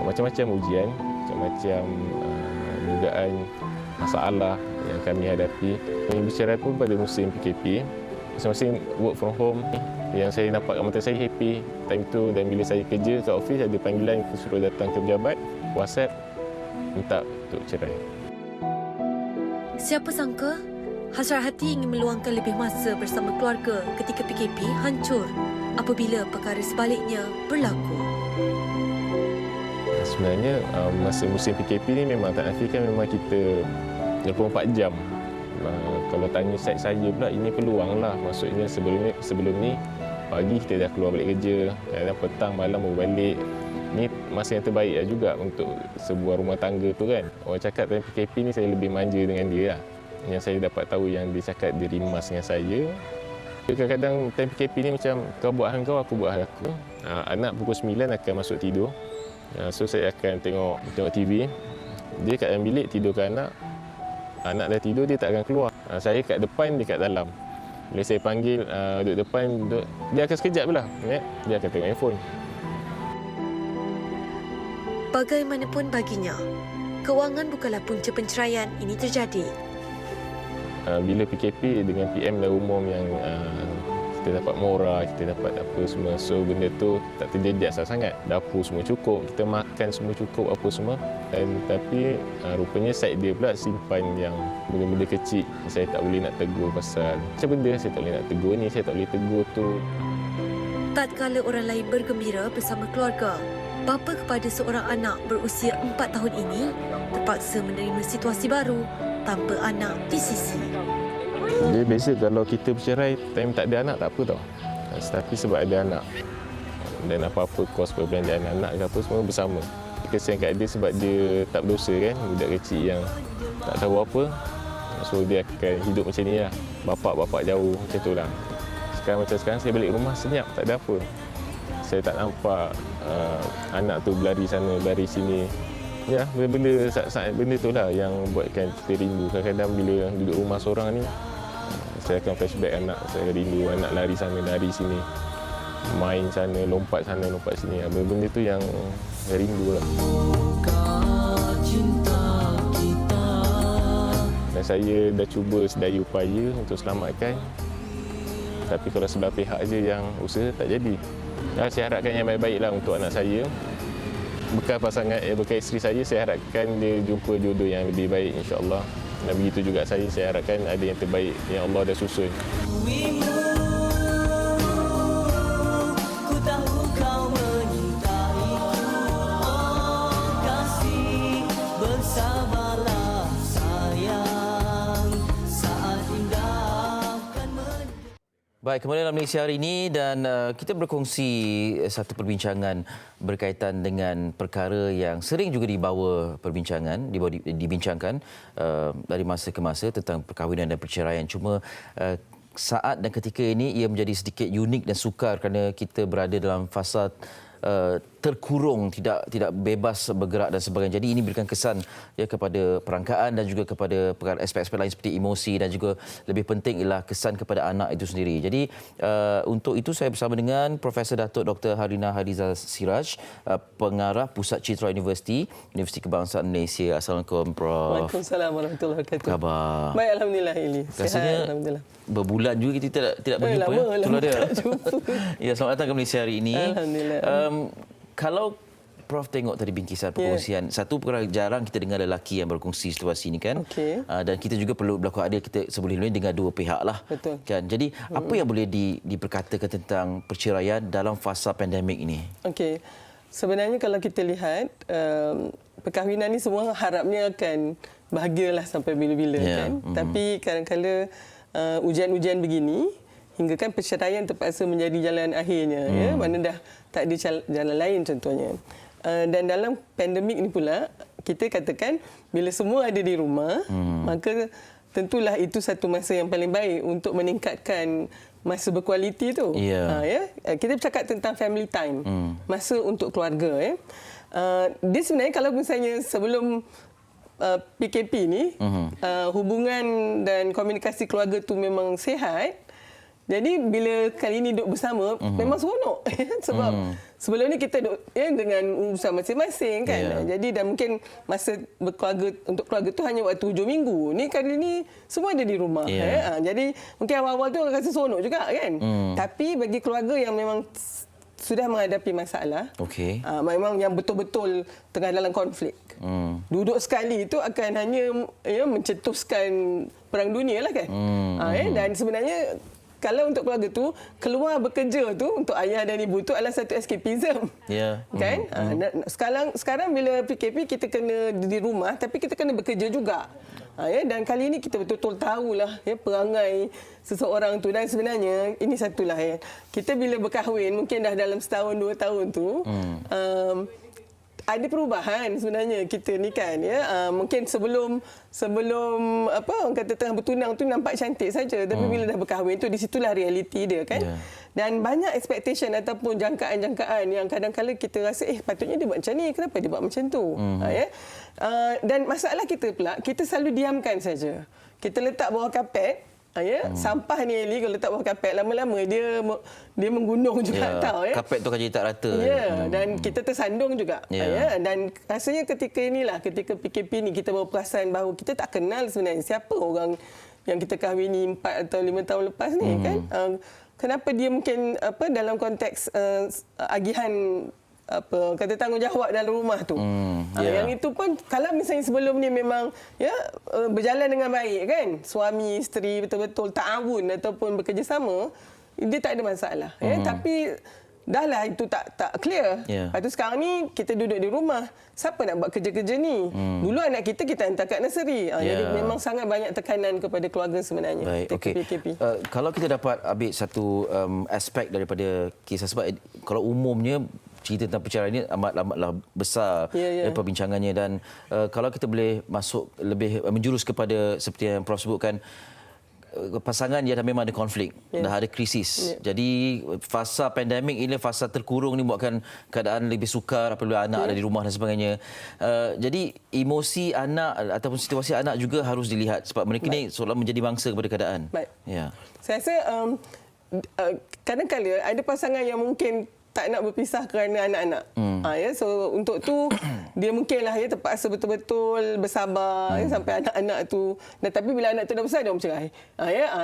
macam-macam ujian, macam-macam dugaan masalah yang kami hadapi. Kami bercerai pun pada musim PKP. Masing-masing work from home. Yang saya nampak kat mata saya happy time tu, dan bila saya kerja kat office ada panggilan suruh datang ke pejabat, WhatsApp minta untuk cerai. Siapa sangka hasrat hati ingin meluangkan lebih masa bersama keluarga ketika PKP hancur apabila perkara sebaliknya berlaku. Sebenarnya masa musim PKP ni memang tak nafikan memang kita 24 jam. Kalau tanya saya pula, ini peluang lah. Maksudnya sebelum ni pagi kita dah keluar balik kerja, kadang petang malam baru balik. Ni masa yang terbaik lah juga untuk sebuah rumah tangga tu kan. Orang cakap time PKP ni saya lebih manja dengan dia lah. Yang saya dapat tahu yang dia cakap dia rimas dengan saya. Kadang-kadang time PKP ni macam kau buat hal kau, aku buat hal aku. Anak pukul 9 akan masuk tidur. So saya akan tengok TV. Dia kat dalam bilik tidurkan anak. Anak dah tidur, dia tak akan keluar. Saya kat depan, dia kat dalam. Bila saya panggil, duduk depan, dia akan sekejap je lah. Dia akan tengok handphone. Bagaimanapun baginya, kewangan bukanlah punca penceraian ini terjadi. Bila PKP dengan PM dah umum yang kita dapat mora, kita dapat apa semua. So benda tu tak terjejas sangat. Dapur semua cukup, kita makan semua cukup apa semua. Tapi rupanya side dia pula simpan yang benda-benda kecil. Saya tak boleh nak tegur pasal macam benda saya tak boleh nak tegur ni, saya tak boleh tegur tu. Tatkala orang lain bergembira bersama keluarga, bapa kepada seorang anak berusia 4 tahun ini terpaksa menerima situasi baru tanpa anak di sisi. Dia biasa kalau kita bercerai, time tak ada anak tak apa tau. Tapi sebab ada anak dan apa-apa kos perbelanjaan anak ke apa semua bersama. Kesian kat dia sebab dia tak berdosa kan, budak kecil yang tak tahu apa. So dia akan hidup macam ni lah. Bapak-bapak jauh macam tu lah. Macam sekarang saya balik rumah senyap, tak ada apa. Saya tak nampak anak tu berlari sana, berlari sini. Ya, benda-benda benda tu lah yang buatkan kita rindu. Kadang-kadang bila duduk rumah seorang ni, saya akan flashback anak, saya rindu anak lari sana, lari sini. Main sana, lompat sini. Benda-benda tu yang saya rindu lah. Dan saya dah cuba sedaya upaya untuk selamatkan. Tapi kalau sebelah pihak je yang usaha tak jadi. Saya harapkan yang baik-baik lah untuk anak saya. Bekal pasangan, bekal isteri saya harapkan dia jumpa jodoh yang lebih baik insya-Allah. Dan begitu juga saya harapkan ada yang terbaik yang Allah dah susun. Baik, kembali dalam Malaysia hari ini dan kita berkongsi satu perbincangan berkaitan dengan perkara yang sering juga dibincangkan dari masa ke masa tentang perkahwinan dan perceraian. Cuma saat dan ketika ini ia menjadi sedikit unik dan sukar kerana kita berada dalam fasa terkurung, tidak bebas bergerak dan sebagainya. Jadi ini berikan kesan ya kepada perangkaan dan juga kepada aspek-aspek lain seperti emosi, dan juga lebih penting ialah kesan kepada anak itu sendiri. Jadi untuk itu saya bersama dengan Profesor Datuk Dr. Harina Hadiza Siraj, pengarah Pusat Citra Universiti Kebangsaan Malaysia. Assalamualaikum Prof. Waalaikumsalam warahmatullahi wabarakatuh. Apa khabar? Baik, alhamdulillah ini. Sihat alhamdulillah. Berbulan juga kita tidak berjumpa ya. Itulah dia. Ya, selamat datang ke Malaysia hari ini. Alhamdulillah. Kalau Prof tengok tadi bingkisan perkongsian, satu perkara jarang kita dengar lelaki yang berkongsi situasi ini kan. Dan kita juga perlu berlaku adil, kita sebelum-sebelumnya dengar dua pihak lah. Betul. Kan. Jadi apa yang boleh diperkatakan tentang perceraian dalam fasa pandemik ini? Okey. Sebenarnya kalau kita lihat perkahwinan ni semua harapnya akan bahagialah sampai bila-bila kan. Tapi kadang-kadang ujian-ujian begini hingga kan perceraian terpaksa menjadi jalan akhirnya, ya, mana dah tak ada jalan lain contohnya. Dan dalam pandemik ni pula, kita katakan bila semua ada di rumah, maka tentulah itu satu masa yang paling baik untuk meningkatkan masa berkualiti tu. Ya. Kita bercakap tentang family time, masa untuk keluarga. Ya. Dia sebenarnya kalau misalnya sebelum PKP ni, hubungan dan komunikasi keluarga tu memang sihat. Jadi bila kali ini duduk bersama, memang seronok. Sebab sebelum ni kita duduk dengan urusan masing-masing kan. Jadi dan mungkin masa berkeluarga untuk keluarga tu hanya waktu hujung minggu. Ni kali ni semua ada di rumah. Jadi mungkin awal-awal tu rasa seronok juga kan. Tapi bagi keluarga yang memang sudah menghadapi masalah, memang yang betul-betul tengah dalam konflik. Duduk sekali itu akan hanya mencetuskan perang dunia lah kan. Dan sebenarnya kalau untuk keluarga tu, keluar bekerja tu untuk ayah dan ibu tu adalah satu escapism. Kan? Sekarang bila PKP kita kena di rumah tapi kita kena bekerja juga. Dan kali ini kita betul-betul tahulah perangai seseorang tu. Dan sebenarnya ini satulah kita bila berkahwin mungkin dah dalam setahun 2 tahun tu ada perubahan sebenarnya kita ni kan mungkin sebelum orang kata tengah bertunang tu nampak cantik saja, tapi bila dah berkahwin tu di situlah realiti dia kan. Dan banyak expectation ataupun jangkaan-jangkaan yang kadang-kadang kita rasa patutnya dia buat macam ni, kenapa dia buat macam tu. Dan masalah kita pula, kita selalu diamkan saja. Kita letak bawah kapet. Sampah ni Eli kalau letak bawah kapet lama-lama dia menggunung juga tahu Kapet tu akan jadi tak rata. Dan kita tersandung juga. Dan rasanya ketika PKP ni kita baru perasan bahawa kita tak kenal sebenarnya siapa orang yang kita kahwini 4 atau 5 tahun lepas ni kan. Kenapa dia mungkin dalam konteks agihan kata tanggungjawab dalam rumah tu. Yang itu pun kalau misalnya sebelum ni memang berjalan dengan baik kan, suami isteri betul-betul ta'awun ataupun bekerjasama, dia tak ada masalah. Tapi dahlah itu tak clear. Lepas tu sekarang ni kita duduk di rumah, siapa nak buat kerja-kerja ni? Dulu anak kita hantar kat nursery. Jadi memang sangat banyak tekanan kepada keluarga sebenarnya. Baik, okey. Kalau kita dapat ambil satu aspek daripada kisah, sebab kalau umumnya cerita tentang perceraian ini amatlah besar perbincangannya, dan kalau kita boleh masuk lebih menjurus kepada seperti yang Prof sebutkan, pasangan dia dah memang ada konflik, dah ada krisis. Jadi fasa pandemik ini, fasa terkurung ni buatkan keadaan lebih sukar apabila anak ada di rumah dan sebagainya. Jadi emosi anak ataupun situasi anak juga harus dilihat sebab mereka ni seolah menjadi bangsa kepada keadaan. Saya rasa kadang-kadang ada pasangan yang mungkin tak nak berpisah kerana anak-anak. So untuk tu dia mungkinlah terpaksa betul-betul bersabar sampai anak-anak tu. Dan tapi bila anak tu dah besar dia bercerai.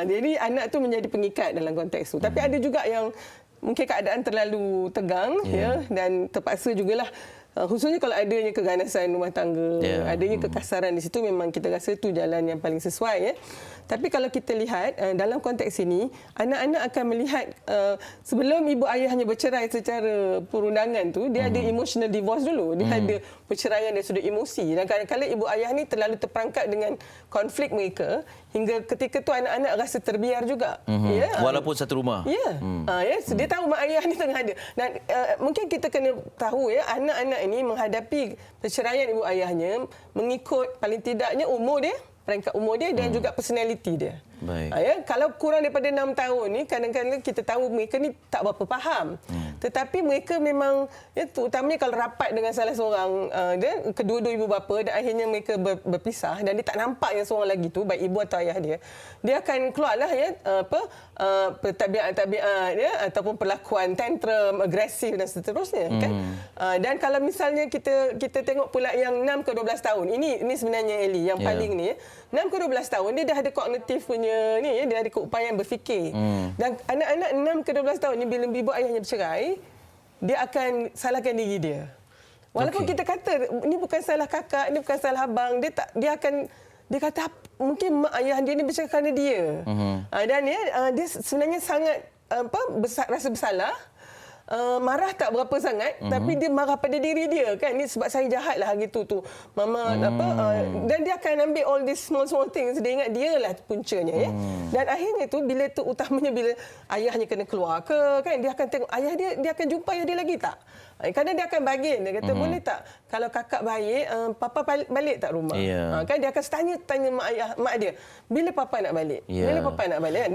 Jadi anak tu menjadi pengikat dalam konteks tu. Tapi ada juga yang mungkin keadaan terlalu tegang dan terpaksa jugalah. Khususnya kalau adanya keganasan rumah tangga, adanya kekasaran di situ, memang kita rasa itu jalan yang paling sesuai. Tapi kalau kita lihat dalam konteks ini, anak-anak akan melihat sebelum ibu ayahnya bercerai secara perundangan tu, dia ada emotional divorce dulu. Dia ada perceraian dari sudut emosi. Dan kadang-kadang ibu ayah ni terlalu terperangkap dengan konflik mereka hingga ketika tu anak-anak rasa terbiar juga. Walaupun satu rumah. So dia tahu mak ayah ni tengah ada. Dan mungkin kita kena tahu anak-anak ini menghadapi perceraian ibu ayahnya mengikut paling tidaknya umur dia, peringkat umur dia dan juga personality dia. Kalau kurang daripada 6 tahun ni, kadang-kadang kita tahu mereka ni tak berapa faham. Tetapi mereka memang, terutamanya kalau rapat dengan salah seorang, kedua-dua ibu bapa dan akhirnya mereka berpisah dan dia tak nampak yang seorang lagi tu, baik ibu atau ayah dia akan keluarlah tabiat-tabiat ataupun perlakuan tantrum, agresif dan seterusnya. Kan? Dan kalau misalnya kita tengok pula yang 6 ke 12 tahun, ini sebenarnya Eli yang paling ni, 6 ke 12 tahun dia dah ada kognitif punya ni, dia ada keupayaan berfikir. Dan anak-anak 6 ke 12 tahun ni bila ibu ayahnya bercerai, dia akan salahkan diri dia. Walaupun kita kata ini bukan salah kakak, ini bukan salah abang, dia kata mungkin mak ayah dia ni bercerai kerana dia. Dan dia sebenarnya sangat rasa bersalah. marah tak berapa sangat, tapi dia marah pada diri dia kan. Ni sebab saya jahat lah hari tu mama dan dia akan ambil all these small things. Dia ingat dia lah puncanya ya. Dan akhirnya tu bila tu utamanya bila ayahnya kena keluar ke kan, dia akan tengok ayah dia akan jumpa ayah dia lagi tak. Kadang dia akan bagi, dia kata boleh tak kalau kakak baik, papa balik tak rumah. Kan dia akan tanya mak dia, bila papa nak balik? Bila papa nak balik?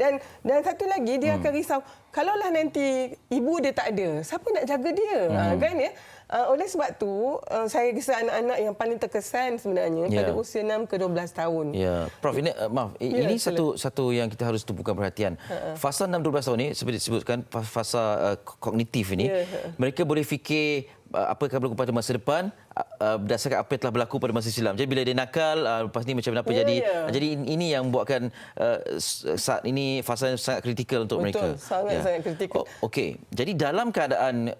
Dan satu lagi dia akan risau, kalaulah nanti ibu dia tak ada, siapa nak jaga dia? Kan ya. Oleh sebab tu saya rasa anak-anak yang paling terkesan sebenarnya pada usia 6 ke 12 tahun. Ya, Prof, ini ini satu yang kita harus tumpukan perhatian. Fasa 6-12 tahun ni seperti disebutkan fasa kognitif ini, mereka boleh fikir apa yang akan berlaku pada masa depan berdasarkan apa yang telah berlaku pada masa silam. Jadi bila dia nakal, lepas ni macam apa jadi. Jadi ini yang buatkan saat ini fasa yang sangat kritikal untuk mereka. Sangat kritikal. Okey. Jadi dalam keadaan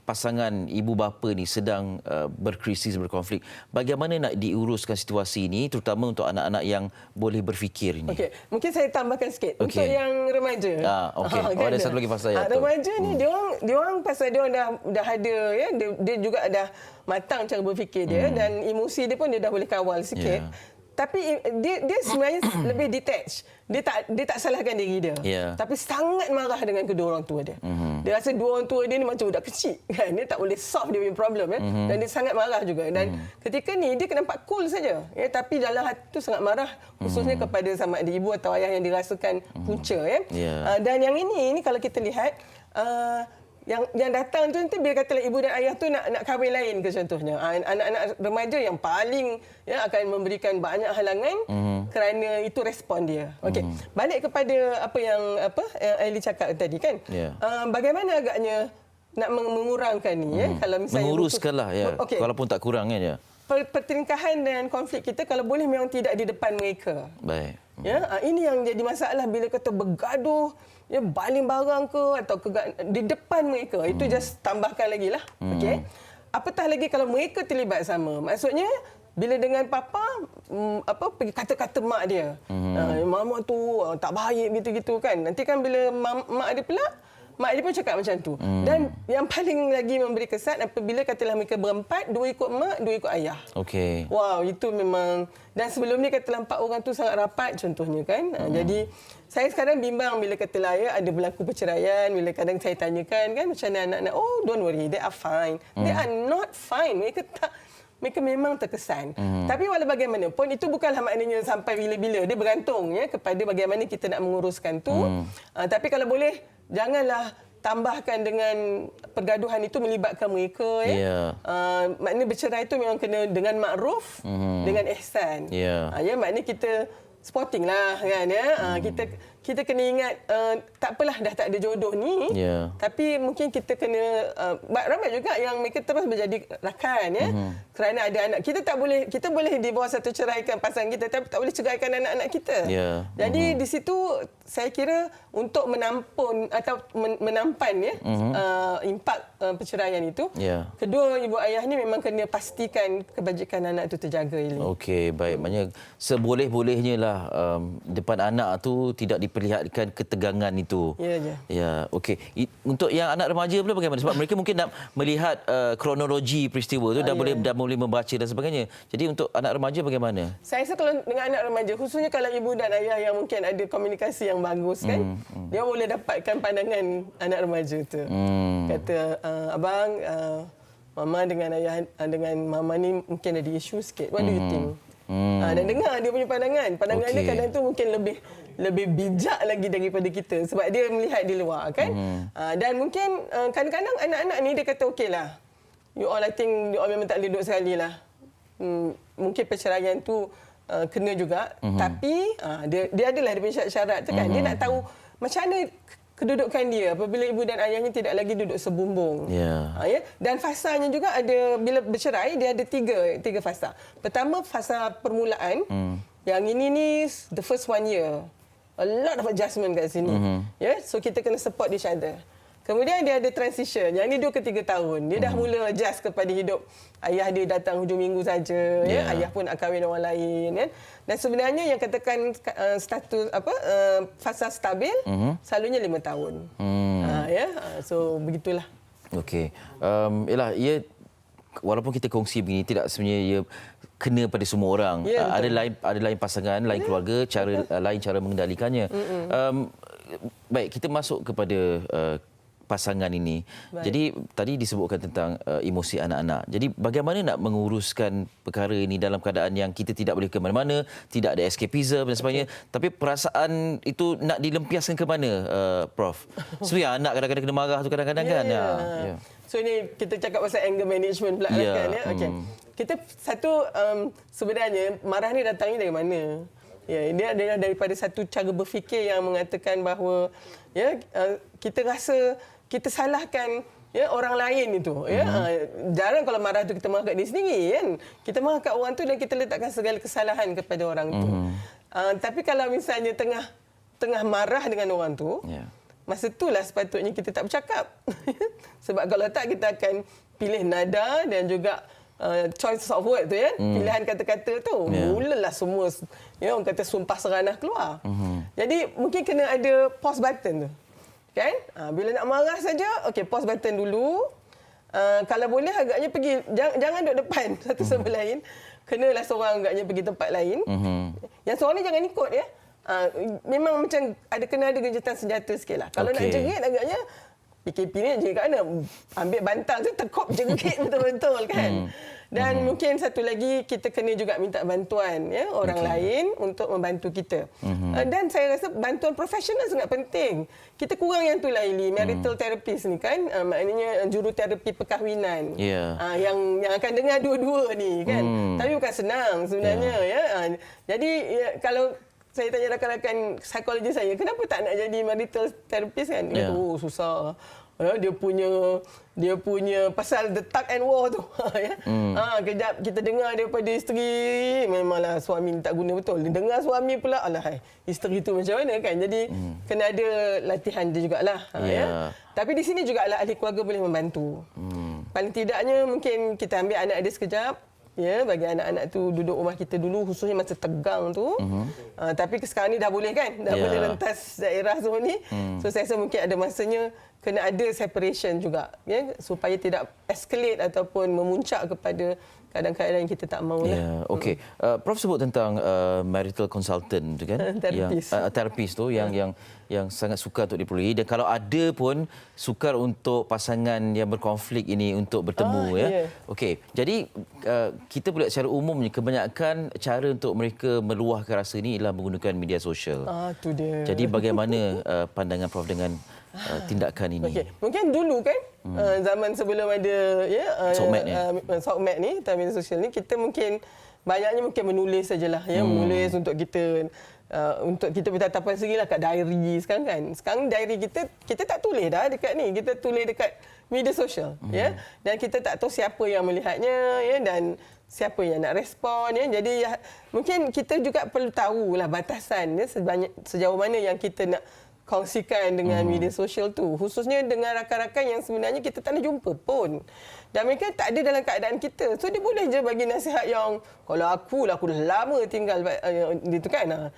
pasangan ibu bapa ni sedang berkrisis, berkonflik, bagaimana nak diuruskan situasi ini terutama untuk anak-anak yang boleh berfikir ini? Okey, mungkin saya tambahkan sikit untuk yang remaja. Okey. Ada satu lagi fasa ya. Remaja ni dia orang pasal dia orang dah ada ya, dia juga dah matang cara berfikir dia dan emosi dia pun dia dah boleh kawal sikit. Tapi dia sebenarnya lebih detached. Dia tak salahkan diri dia. Tapi sangat marah dengan kedua orang tua dia. Dia rasa dua orang tua dia ni macam budak kecil kan. Dia tak boleh solve dia punya problem ya. Dan dia sangat marah juga. Dan ketika ni dia nampak cool saja ya, tapi dalam hati tu sangat marah khususnya kepada sama ada ibu atau ayah yang dirasakan punca ya. Dan yang ini kalau kita lihat yang datang tu nanti bila katalah ibu dan ayah tu nak kahwin lain ke contohnya. Anak-anak remaja yang paling ya akan memberikan banyak halangan kerana itu respon dia. Okey. Balik kepada apa yang Elly cakap tadi kan. Bagaimana agaknya nak mengurangkan ni ya kalau misalnya menguruskanlah ya. Walaupun tak kurang kan ya. Pertelingkahan dan konflik kita kalau boleh memang tidak di depan mereka. Baik. Ya, ini yang jadi masalah bila kata bergaduh, ya baling barang ke atau di depan mereka. Itu just tambahkan lagi lah. Okey. Apatah lagi kalau mereka terlibat sama. Maksudnya bila dengan papa pergi kata-kata mak dia. Mama tu tak baik gitu-gitu kan. Nanti kan bila mak dia pula mak dia pun cakap macam tu. Dan yang paling lagi memberi kesan apabila katalah mereka berempat, dua ikut mak, dua ikut ayah. Okey. Wow, itu memang. Dan sebelum ni katalah 4 orang tu sangat rapat contohnya kan. Jadi saya sekarang bimbang bila katalah ya ada berlaku perceraian, bila kadang saya tanyakan kan macam mana anak-anak, oh don't worry, they are fine. They are not fine. Mereka memang terkesan. Tapi walau bagaimanapun itu bukanlah maknanya sampai bila-bila. Dia bergantung ya kepada bagaimana kita nak menguruskan tu. Tapi kalau boleh janganlah tambahkan dengan pergaduhan itu melibatkan mereka ya. Maknanya bercerai itu memang kena dengan makruf, dengan ihsan. Ya maknanya kita sporting lah kan ya. Kita kena ingat tak apalah dah tak ada jodoh ni. Tapi mungkin kita kena ramai juga yang mereka terus menjadi rakan ya. Kerana ada anak. Kita boleh divorce atau ceraikan pasangan kita tapi tak boleh ceraikan anak-anak kita. Jadi di situ saya kira untuk menampun atau menampan ya impak perceraian itu. Kedua ibu ayah ni memang kena pastikan kebajikan anak itu terjaga. Okey, baik. Maknanya seboleh-bolehnya lah depan anak tu tidak diperlihatkan ketegangan itu. Ya, okey. Untuk yang anak remaja pula bagaimana? Sebab mereka mungkin nak melihat kronologi peristiwa tu dah boleh membaca dan sebagainya. Jadi untuk anak remaja bagaimana? Saya rasa kalau dengan anak remaja, khususnya kalau ibu dan ayah yang mungkin ada komunikasi yang bagus kan, dia boleh dapatkan pandangan anak remaja tu. Kata abang, mama dengan ayah dengan mama ni mungkin ada isu sikit. What do you think? Dan dengar dia punya pandangan. Pandangan dia kadang tu mungkin lebih bijak lagi daripada kita sebab dia melihat di luar kan. Dan mungkin kadang-kadang anak-anak ni dia kata okeylah. You all I think you all memang tak boleh duduk sekali lah. Mungkin perceraian tu kena juga tapi dia adalah dia punya syarat tu kan. Dia nak tahu macam mana kedudukan dia apabila ibu dan ayahnya tidak lagi duduk sebumbung. Dan fasanya juga ada bila bercerai dia ada tiga fasa. Pertama fasa permulaan. Yang ini ni the first 1 year. A lot of adjustment kat sini. So kita kena support each other. Kemudian dia ada transition. Yang ni 2 ke 3 tahun. Dia dah mula adjust kepada hidup. Ayah dia datang hujung minggu saja. Ayah pun nak kahwin orang lain. Kan? Dan sebenarnya yang katakan status fasa stabil selalunya 5 tahun. So begitulah. Okey. Yalah, walaupun kita kongsi begini, tidak sebenarnya ia kena pada semua orang. Ada lain pasangan, lain keluarga, lain cara mengendalikannya. Baik, kita masuk kepada pasangan ini. Baik. Jadi tadi disebutkan tentang emosi anak-anak. Jadi bagaimana nak menguruskan perkara ini dalam keadaan yang kita tidak boleh ke mana-mana, tidak ada escapism dan sebagainya. Tapi perasaan itu nak dilempiaskan ke mana, Prof? Sebenarnya anak kadang-kadang kena marah tu kadang-kadang kan. Ya. So ini kita cakap pasal anger management pula kan ya. Okey. Kita satu sebenarnya marah ni datangnya dari mana? Ya, dia adalah daripada satu cara berfikir yang mengatakan bahawa kita rasa kita salahkan orang lain itu. Jarang kalau marah tu kita marah kat diri sendiri kan. Kita marah kat orang tu dan kita letakkan segala kesalahan kepada orang tu. Tapi kalau misalnya tengah marah dengan orang tu, masa itulah sepatutnya kita tak bercakap. Sebab kalau tak kita akan pilih nada dan juga choice of word tu pilihan kata-kata tu. Mulalah semua orang kata sumpah seranah keluar. Jadi mungkin kena ada pause button tu. Kan? Bila nak marah saja, okey, pause button dulu. Kalau boleh agaknya pergi, jangan duduk depan satu sama lain. Kenalah seorang agaknya pergi tempat lain. Yang seorang ni jangan ikut memang macam kena ada gencatan senjata sikitlah. Kalau nak jerit agaknya PKP ni jerit kat mana? Ambil bantal tu tekop jerit betul-betul kan. Dan mungkin satu lagi kita kena juga minta bantuan orang lain untuk membantu kita. Dan saya rasa bantuan profesional sangat penting. Kita kurang yang tu lah, Ili, marital therapist ni kan, maknanya juruterapi perkahwinan. Yang akan dengar dua-dua ni kan. Tapi bukan senang sebenarnya Jadi kalau saya tanya rakan-rakan psikologi saya, kenapa tak nak jadi marital therapist kan? Dia kata, susah. Dia punya pasal the tug and war tu. Kejap kita dengar daripada isteri, memanglah suami tak guna betul. Dia dengar suami pula, isteri tu macam mana kan. Jadi kena ada latihan dia jugalah. Tapi di sini jugalah ahli keluarga boleh membantu. Paling tidaknya mungkin kita ambil anak dia sekejap. Bagi anak-anak tu duduk rumah kita dulu, khususnya masa tegang tu. Tapi sekarang ni dah boleh kan? Dah boleh rentas daerah semua ni. So saya rasa mungkin ada masanya kena ada separation juga. Supaya tidak escalate ataupun memuncak kepada kadang-kadang yang kita tak mahu. Okey. Prof sebut tentang marital consultant tu kan? Terapis tu yang sangat sukar untuk diperoleh, dan kalau ada pun sukar untuk pasangan yang berkonflik ini untuk bertemu Okey. Jadi kita pula secara umumnya kebanyakan cara untuk mereka meluahkan rasa ini ialah menggunakan media sosial. Tu dia. Jadi bagaimana pandangan Prof dengan tindakan ini? Mungkin dulu kan zaman sebelum ada Sokmed ni, media sosial ni, kita mungkin banyaknya menulis sajalah menulis untuk kita bertatapan sendirilah kat diary sekarang kan. Sekarang diary kita tak tulis dah dekat ni, kita tulis dekat media sosial dan kita tak tahu siapa yang melihatnya dan siapa yang nak respon Jadi mungkin kita juga perlu tahulah batasan sejauh mana yang kita nak kongsikan dengan media sosial tu, khususnya dengan rakan-rakan yang sebenarnya kita tak nak jumpa pun. Dan mereka tak ada dalam keadaan kita. So dia boleh je bagi nasihat yang kalau aku dah lama tinggal gitu kan.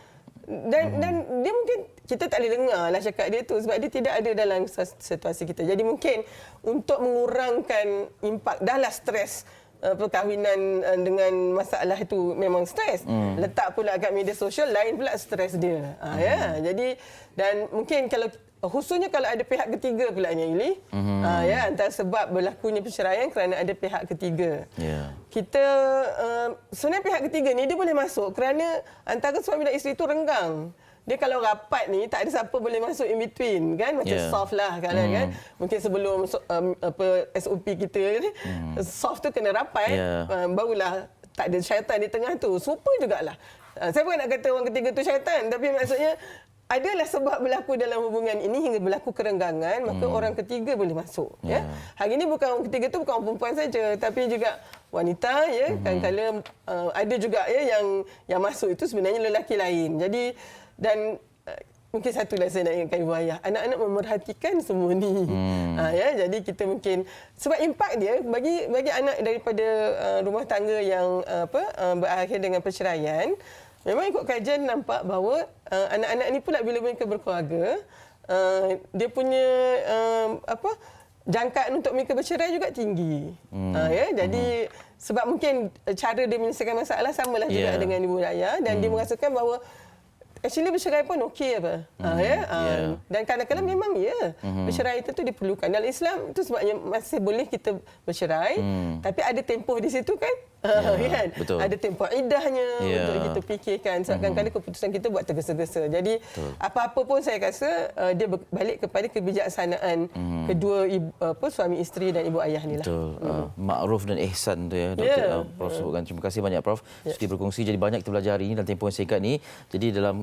Dan dia mungkin kita tak boleh dengar lah cakap dia tu sebab dia tidak ada dalam situasi kita. Jadi mungkin untuk mengurangkan impak, dahlah stres perkahwinan dengan masalah itu memang stres. Letak pula kat media sosial lain pula stres dia. Jadi dan mungkin kalau khususnya kalau ada pihak ketiga pula ni Ili. Antara sebab berlakunya perceraian kerana ada pihak ketiga. Kita sebenarnya pihak ketiga ni dia boleh masuk kerana antara suami dan isteri itu renggang. Dia kalau rapat ni tak ada siapa boleh masuk in between kan, macam soft lah kan. Mungkin sebelum SOP kita ni soft tu kena rapat barulah tak ada syaitan di tengah tu. Super jugalah. Saya bukan nak kata orang ketiga tu syaitan, tapi maksudnya adalah sebab berlaku dalam hubungan ini hingga berlaku kerenggangan, maka orang ketiga boleh masuk. Hari ini bukan orang ketiga tu bukan orang perempuan saja, tapi juga wanita kadang-kadang ada juga yang masuk itu sebenarnya lelaki lain. Jadi dan mungkin satulah saya nak ingatkan ibu ayah, anak-anak memerhatikan semua ni. Jadi kita mungkin sebab impak dia bagi anak daripada rumah tangga yang berakhir dengan perceraian, memang ikut kajian nampak bahawa anak-anak ni pula bila mereka berkeluarga, dia punya jangkaan untuk mereka bercerai juga tinggi. Jadi sebab mungkin cara dia menyelesaikan masalah samalah juga dengan ibu ayah dan dia merasakan bahawa actually bercerai pun okey apa. Dan kadang-kadang memang bercerai itu diperlukan. Dalam Islam itu sebabnya masih boleh kita bercerai tapi ada tempoh di situ kan. Kan? Betul. Ada tempoh iddahnya untuk kita fikirkan. Sebab kadang-kadang keputusan kita buat tergesa-gesa. Jadi apa-apa pun saya rasa dia balik kepada kebijaksanaan kedua suami isteri dan ibu ayah ni lah. Betul. Ma'ruf dan ihsan tu ya Dr. Prof sebutkan. Terima kasih banyak Prof sudi berkongsi. Jadi banyak kita belajar hari ini dalam tempoh yang singkat ni. Jadi dalam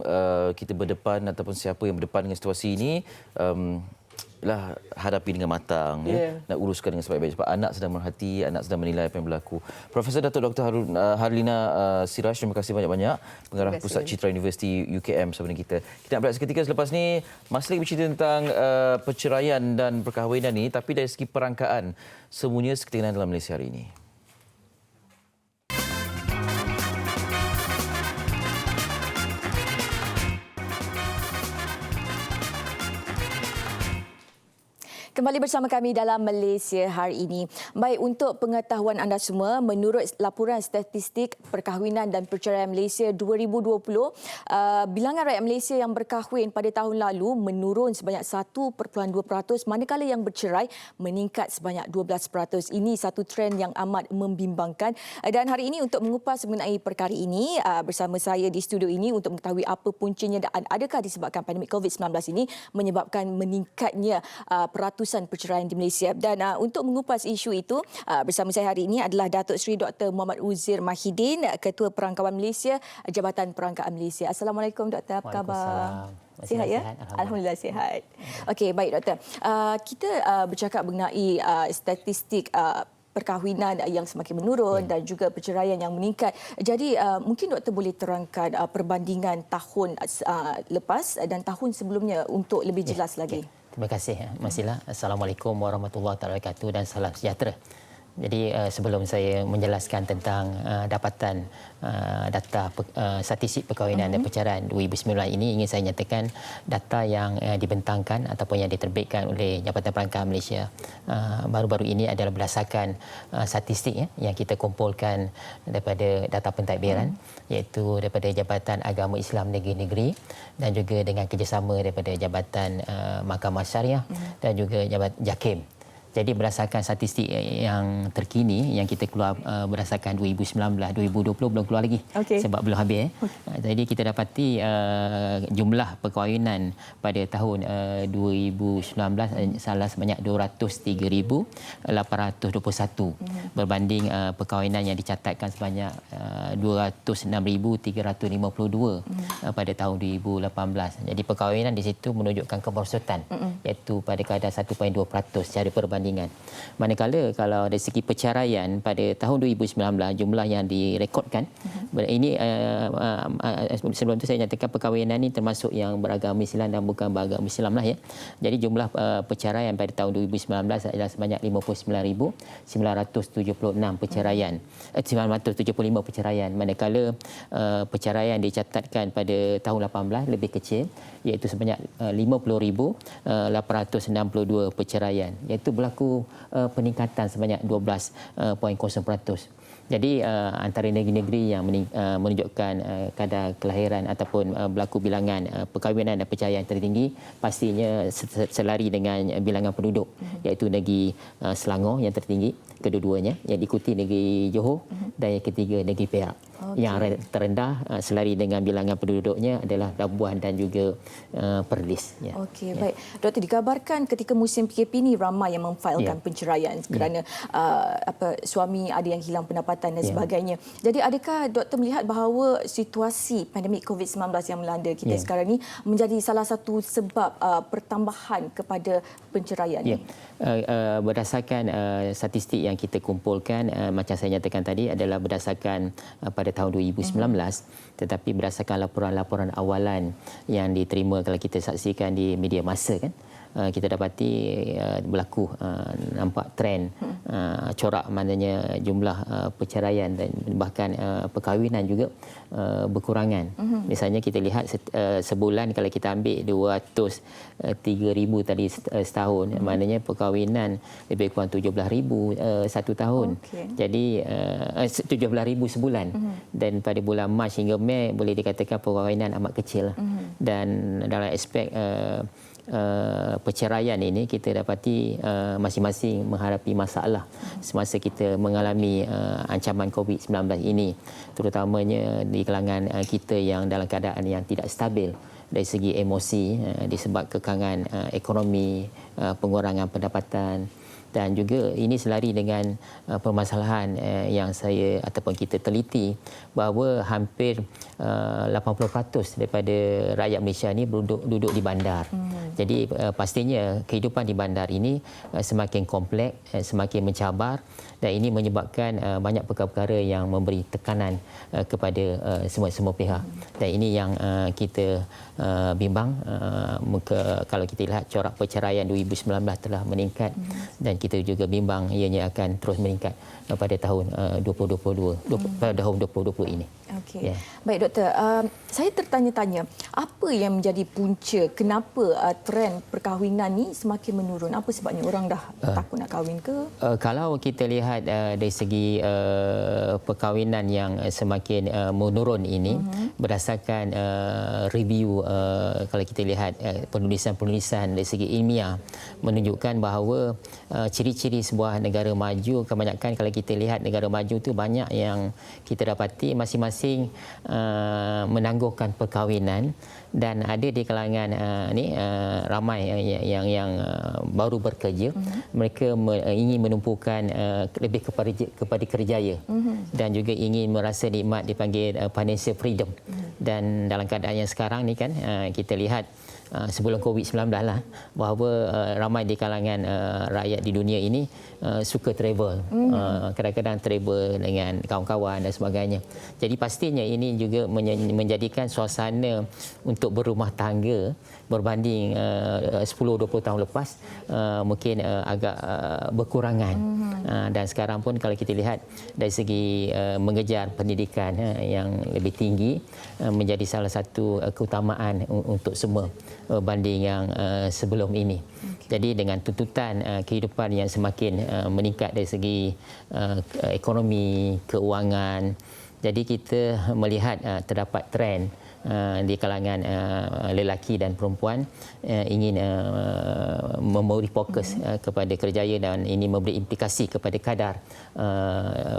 kita berdepan ataupun siapa yang berdepan dengan situasi ini hadapi dengan matang nak uruskan dengan sebaik-baik sebab anak sedang merhati, anak sedang menilai apa yang berlaku. Profesor Datuk Dr. Harlina Siraj, terima kasih banyak-banyak, pengarah Pusat Citra Universiti UKM bersama dengan kita. Kita nak berehat seketika, selepas ni masih lagi bercerita tentang perceraian dan perkahwinan ni tapi dari segi perangkaan semuanya seketika dalam Malaysia hari ini. Kembali bersama kami dalam Malaysia hari ini. Baik, untuk pengetahuan anda semua, menurut laporan statistik perkahwinan dan perceraian Malaysia 2020, bilangan rakyat Malaysia yang berkahwin pada tahun lalu menurun sebanyak 1.2%, manakala yang bercerai meningkat sebanyak 12%. Ini satu trend yang amat membimbangkan. Dan hari ini untuk mengupas mengenai perkara ini, bersama saya di studio ini untuk mengetahui apa puncanya dan adakah disebabkan pandemik COVID-19 ini menyebabkan meningkatnya peratusan perceraian di Malaysia. Dan untuk mengupas isu itu, bersama saya hari ini adalah Datuk Seri Dr. Muhammad Uzir Mahidin, Ketua Perangkawan Malaysia, Jabatan Perangkaan Malaysia. Assalamualaikum Doktor, apa khabar? Sihat ya? Alhamdulillah sihat. Okey, baik Doktor. Kita bercakap mengenai statistik perkahwinan yang semakin menurun dan juga perceraian yang meningkat. Jadi mungkin doktor boleh terangkan perbandingan tahun lepas dan tahun sebelumnya untuk lebih jelas lagi. Terima kasih. Masihlah. Assalamualaikum warahmatullahi wabarakatuh dan salam sejahtera. Jadi sebelum saya menjelaskan tentang dapatan data statistik perkahwinan dan perceraian 2019 ini, ingin saya nyatakan data yang dibentangkan ataupun yang diterbitkan oleh Jabatan Perangkaan Malaysia baru-baru ini adalah berdasarkan statistik yang kita kumpulkan daripada data pentadbiran, iaitu daripada Jabatan Agama Islam Negeri-Negeri dan juga dengan kerjasama daripada Jabatan Mahkamah Syariah dan juga Jabatan JAKIM. Jadi berdasarkan statistik yang terkini yang kita keluar berdasarkan 2019, 2020 belum keluar lagi sebab belum habis. Jadi kita dapati jumlah perkahwinan pada tahun 2019 salah sebanyak 203,821 berbanding perkahwinan yang dicatatkan sebanyak 206,352 pada tahun 2018. Jadi perkahwinan di situ menunjukkan kemerosotan iaitu pada kadar 1.2% secara perbandingan. Manakala kalau dari segi perceraian pada tahun 2019 jumlah yang direkodkan ini sebelum itu saya nyatakan perkahwinan ini termasuk yang beragama Islam dan bukan beragama Islam lah ya. Jadi jumlah perceraian pada tahun 2019 adalah sebanyak 59,976 perceraian. 975 perceraian, manakala perceraian dicatatkan pada tahun 18 lebih kecil iaitu sebanyak 50,862 perceraian, iaitu berlaku peningkatan sebanyak 12.0%. Jadi antara negeri-negeri yang menunjukkan kadar kelahiran ataupun berlaku bilangan perkahwinan dan perceraian tertinggi pastinya selari dengan bilangan penduduk, iaitu negeri Selangor yang tertinggi kedua-duanya, yang diikuti negeri Johor dan yang ketiga negeri Perak. Yang terendah selari dengan bilangan penduduknya adalah Labuan dan juga Perlis. Okey, baik. Doktor, dikabarkan ketika musim PKP ini ramai yang memfailkan penceraian kerana suami ada yang hilang pendapatan dan sebagainya. Jadi adakah doktor melihat bahawa situasi pandemik COVID-19 yang melanda kita sekarang ini menjadi salah satu sebab pertambahan kepada penceraian ini? Berdasarkan statistik yang kita kumpulkan, macam saya nyatakan tadi, adalah berdasarkan pada tahun 2019, tetapi berdasarkan laporan-laporan awalan yang diterima kalau kita saksikan di media massa kan, kita dapati berlaku nampak trend corak, maknanya jumlah perceraian dan bahkan perkahwinan juga berkurangan. Misalnya kita lihat sebulan kalau kita ambil 203,000 tadi setahun, maknanya perkahwinan lebih kurang 17,000 satu tahun. Jadi 17,000 sebulan. Dan pada bulan Mac hingga Mei boleh dikatakan perkahwinan amat kecil. Dan dalam aspek perceraian ini kita dapati masing-masing menghadapi masalah semasa kita mengalami ancaman COVID-19 ini, terutamanya di kalangan kita yang dalam keadaan yang tidak stabil dari segi emosi disebab kekangan ekonomi, pengurangan pendapatan. Dan juga ini selari dengan permasalahan yang saya ataupun kita teliti bahawa hampir 80% daripada rakyat Malaysia ini duduk di bandar. Jadi pastinya kehidupan di bandar ini semakin kompleks, semakin mencabar, dan ini menyebabkan banyak perkara-perkara yang memberi tekanan kepada semua pihak. Dan ini yang kita bimbang kalau kita lihat corak perceraian 2019 telah meningkat, dan kita juga bimbang ianya akan terus meningkat pada tahun 2020 ini. Okey. Baik doktor, saya tertanya-tanya apa yang menjadi punca kenapa trend perkahwinan ni semakin menurun? Apa sebabnya, orang dah takut nak kahwin ke? Kalau kita lihat dari segi perkahwinan yang semakin menurun ini berdasarkan review, kalau kita lihat penulisan-penulisan dari segi ilmiah menunjukkan bahawa ciri-ciri sebuah negara maju, kebanyakan kalau kita lihat negara maju tu banyak yang kita dapati masing-masing menangguhkan perkahwinan, dan ada di kalangan ramai yang baru bekerja, mereka ingin menumpukan lebih kepada kerjaya, dan juga ingin merasa nikmat dipanggil financial freedom. Dan dalam keadaan yang sekarang ni kan kita lihat sebelum COVID-19 lah, bahawa ramai di kalangan rakyat di dunia ini suka travel, kadang-kadang travel dengan kawan-kawan dan sebagainya. Jadi pastinya ini juga menjadikan suasana untuk berumah tangga berbanding 10-20 tahun lepas mungkin agak berkurangan. Dan sekarang pun kalau kita lihat dari segi mengejar pendidikan yang lebih tinggi menjadi salah satu keutamaan untuk semua banding yang sebelum ini. Jadi dengan tuntutan kehidupan yang semakin meningkat dari segi ekonomi, keuangan, jadi kita melihat terdapat trend di kalangan lelaki dan perempuan ingin memberi fokus kepada kerjaya, dan ini memberi implikasi kepada kadar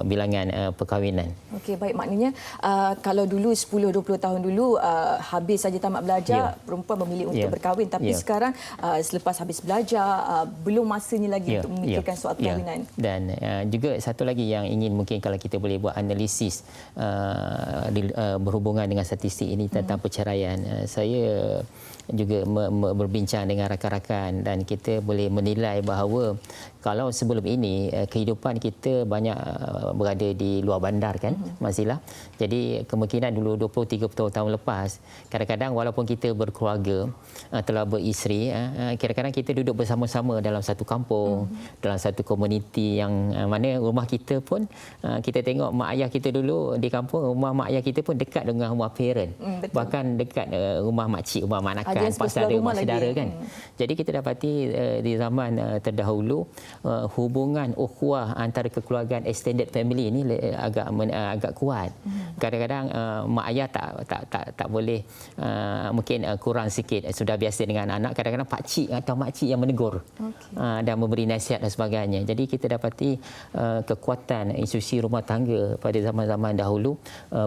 bilangan perkahwinan. Okey, baik, maknanya kalau dulu 10-20 tahun dulu habis saja tamat belajar, perempuan memilih untuk berkahwin, tapi sekarang selepas habis belajar belum masanya lagi untuk memikirkan soal perkahwinan. Dan juga satu lagi yang ingin mungkin kalau kita boleh buat analisis berhubungan dengan statistik ini tentang perceraian, saya juga berbincang dengan rakan-rakan, dan kita boleh menilai bahawa kalau sebelum ini kehidupan kita banyak berada di luar bandar kan, Mazilah. Jadi kemungkinan dulu 20-30 tahun lepas, kadang-kadang walaupun kita berkeluarga, telah beristeri, kadang-kadang kita duduk bersama-sama dalam satu kampung, dalam satu komuniti yang mana rumah kita pun kita tengok mak ayah kita dulu di kampung, rumah mak ayah kita pun dekat dengan rumah parent. Bahkan dekat rumah makcik, rumah mak nakal, pasal ada rumah saudara kan. Jadi kita dapati di zaman terdahulu hubungan ukhuwah antara kekeluargaan extended family ini agak kuat. Kadang-kadang mak ayah tak boleh, mungkin kurang sikit, sudah biasa dengan anak, kadang-kadang pak cik atau mak cik yang menegur dan memberi nasihat dan sebagainya. Jadi kita dapati kekuatan institusi rumah tangga pada zaman-zaman dahulu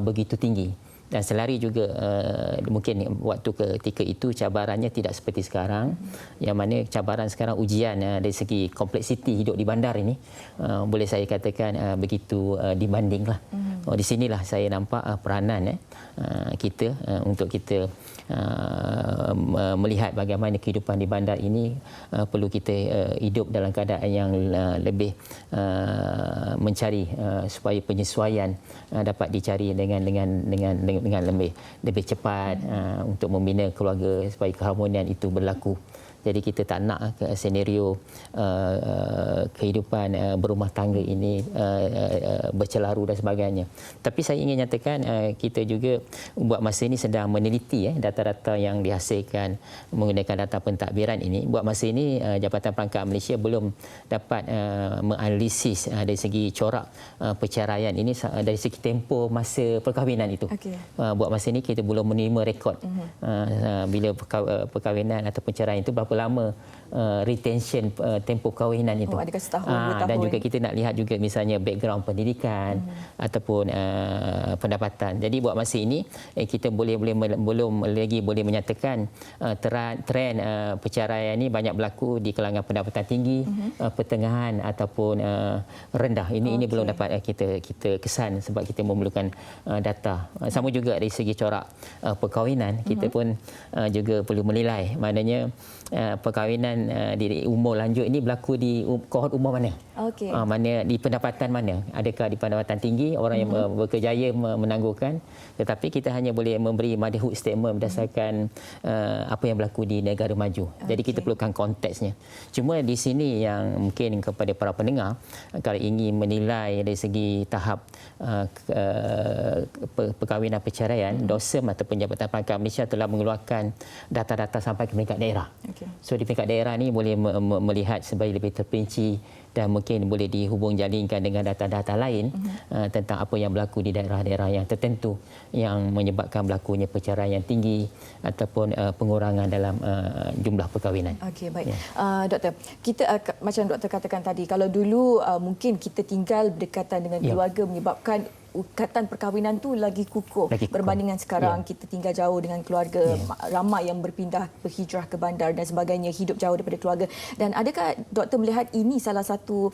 begitu tinggi. Dan selari juga mungkin waktu ketika itu cabarannya tidak seperti sekarang, yang mana cabaran sekarang ujian dari segi kompleksiti hidup di bandar ini boleh saya katakan begitu demanding lah. Di sinilah saya nampak peranan kita untuk kita melihat bagaimana kehidupan di bandar ini perlu kita hidup dalam keadaan yang lebih mencari supaya penyesuaian dapat dicari dengan lebih cepat untuk membina keluarga supaya keharmonian itu berlaku. Jadi kita tak nak senario kehidupan berumah tangga ini bercelaru dan sebagainya. Tapi saya ingin nyatakan kita juga buat masa ini sedang meneliti data-data yang dihasilkan menggunakan data pentadbiran ini. Buat masa ini Jabatan Perangkat Malaysia belum dapat menganalisis dari segi corak perceraian ini dari segi tempoh masa perkahwinan itu. Buat masa ini kita belum menerima rekod bila perkahwinan atau perceraian itu berapa lama retention tempoh perkahwinan itu. Adakah setahun, 2 tahun? Dan juga kita nak lihat juga misalnya background pendidikan ataupun pendapatan. Jadi buat masa ini kita belum lagi boleh menyatakan trend perceraian ini banyak berlaku di kalangan pendapatan tinggi, pertengahan ataupun rendah. Ini belum dapat kita kesan sebab kita memerlukan data. Sama juga dari segi corak perkahwinan, kita pun juga perlu menilai. Maknanya perkahwinan di umur lanjut ini berlaku di kohort umur mana? Mana di pendapatan mana? Adakah di pendapatan tinggi orang yang berkejaya menangguhkan, tetapi kita hanya boleh memberi motherhood statement berdasarkan apa yang berlaku di negara maju. Jadi kita perlukan konteksnya. Cuma di sini yang mungkin kepada para pendengar, kalau ingin menilai dari segi tahap perkahwinan perceraian, DOSEM ataupun Jabatan Perangkat Malaysia telah mengeluarkan data-data sampai ke peringkat daerah. So di peringkat daerah ni boleh melihat sebagai lebih terperinci dan mungkin boleh dihubung jalinkan dengan data-data lain tentang apa yang berlaku di daerah-daerah yang tertentu yang menyebabkan berlakunya perceraian yang tinggi ataupun pengurangan dalam jumlah perkahwinan. Okey, baik. Doktor, kita macam doktor katakan tadi, kalau dulu mungkin kita tinggal berdekatan dengan keluarga menyebabkan ikatan perkahwinan tu lagi kukuh berbandingan sekarang kita tinggal jauh dengan keluarga, ramai yang berpindah berhijrah ke bandar dan sebagainya, hidup jauh daripada keluarga. Dan adakah doktor melihat ini salah satu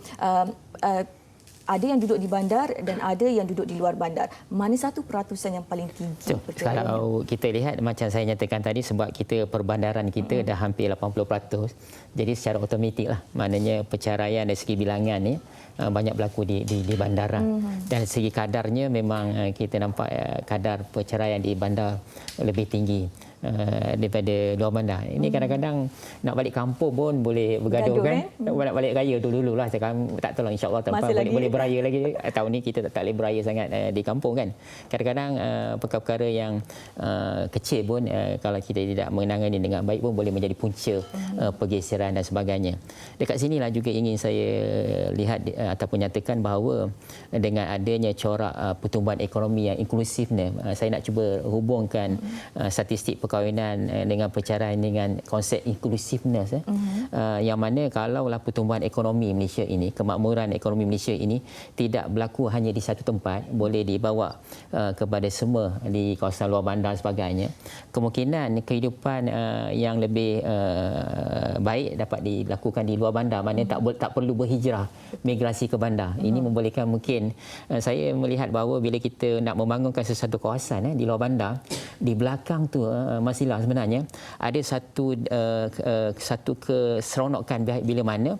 ada yang duduk di bandar dan ada yang duduk di luar bandar, mana satu peratusan yang paling tinggi? Kalau kita lihat macam saya nyatakan tadi, sebab kita perbandaran kita dah hampir 80%, jadi secara automatik lah, maknanya perceraian dari segi bilangan ni banyak berlaku di bandaran. Dan segi kadarnya memang kita nampak kadar perceraian di bandar lebih tinggi daripada luar bandar. Ini kadang-kadang nak balik kampung pun boleh bergaduh kan. Nak balik raya dulu lah. Sekarang tak tahu, insya-Allah tahun depan boleh beraya lagi. Tahun ni kita tak boleh beraya sangat di kampung kan. Kadang-kadang perkara-perkara yang kecil pun kalau kita tidak menangani dengan baik pun boleh menjadi punca pergeseran dan sebagainya. Dekat sinilah juga ingin saya lihat ataupun nyatakan bahawa dengan adanya corak pertumbuhan ekonomi yang inklusif ni, saya nak cuba hubungkan statistik perkahwinan dengan perceraian dengan konsep inclusiveness yang mana kalaulah pertumbuhan ekonomi Malaysia ini, kemakmuran ekonomi Malaysia ini tidak berlaku hanya di satu tempat, boleh dibawa kepada semua di kawasan luar bandar dan sebagainya, kemungkinan kehidupan yang lebih baik dapat dilakukan di luar bandar, maknanya tak perlu berhijrah migrasi ke bandar. Ini membolehkan mungkin saya melihat bahawa bila kita nak membangunkan sesuatu kawasan di luar bandar, di belakang tu Masilah sebenarnya ada satu keseronokan bila mana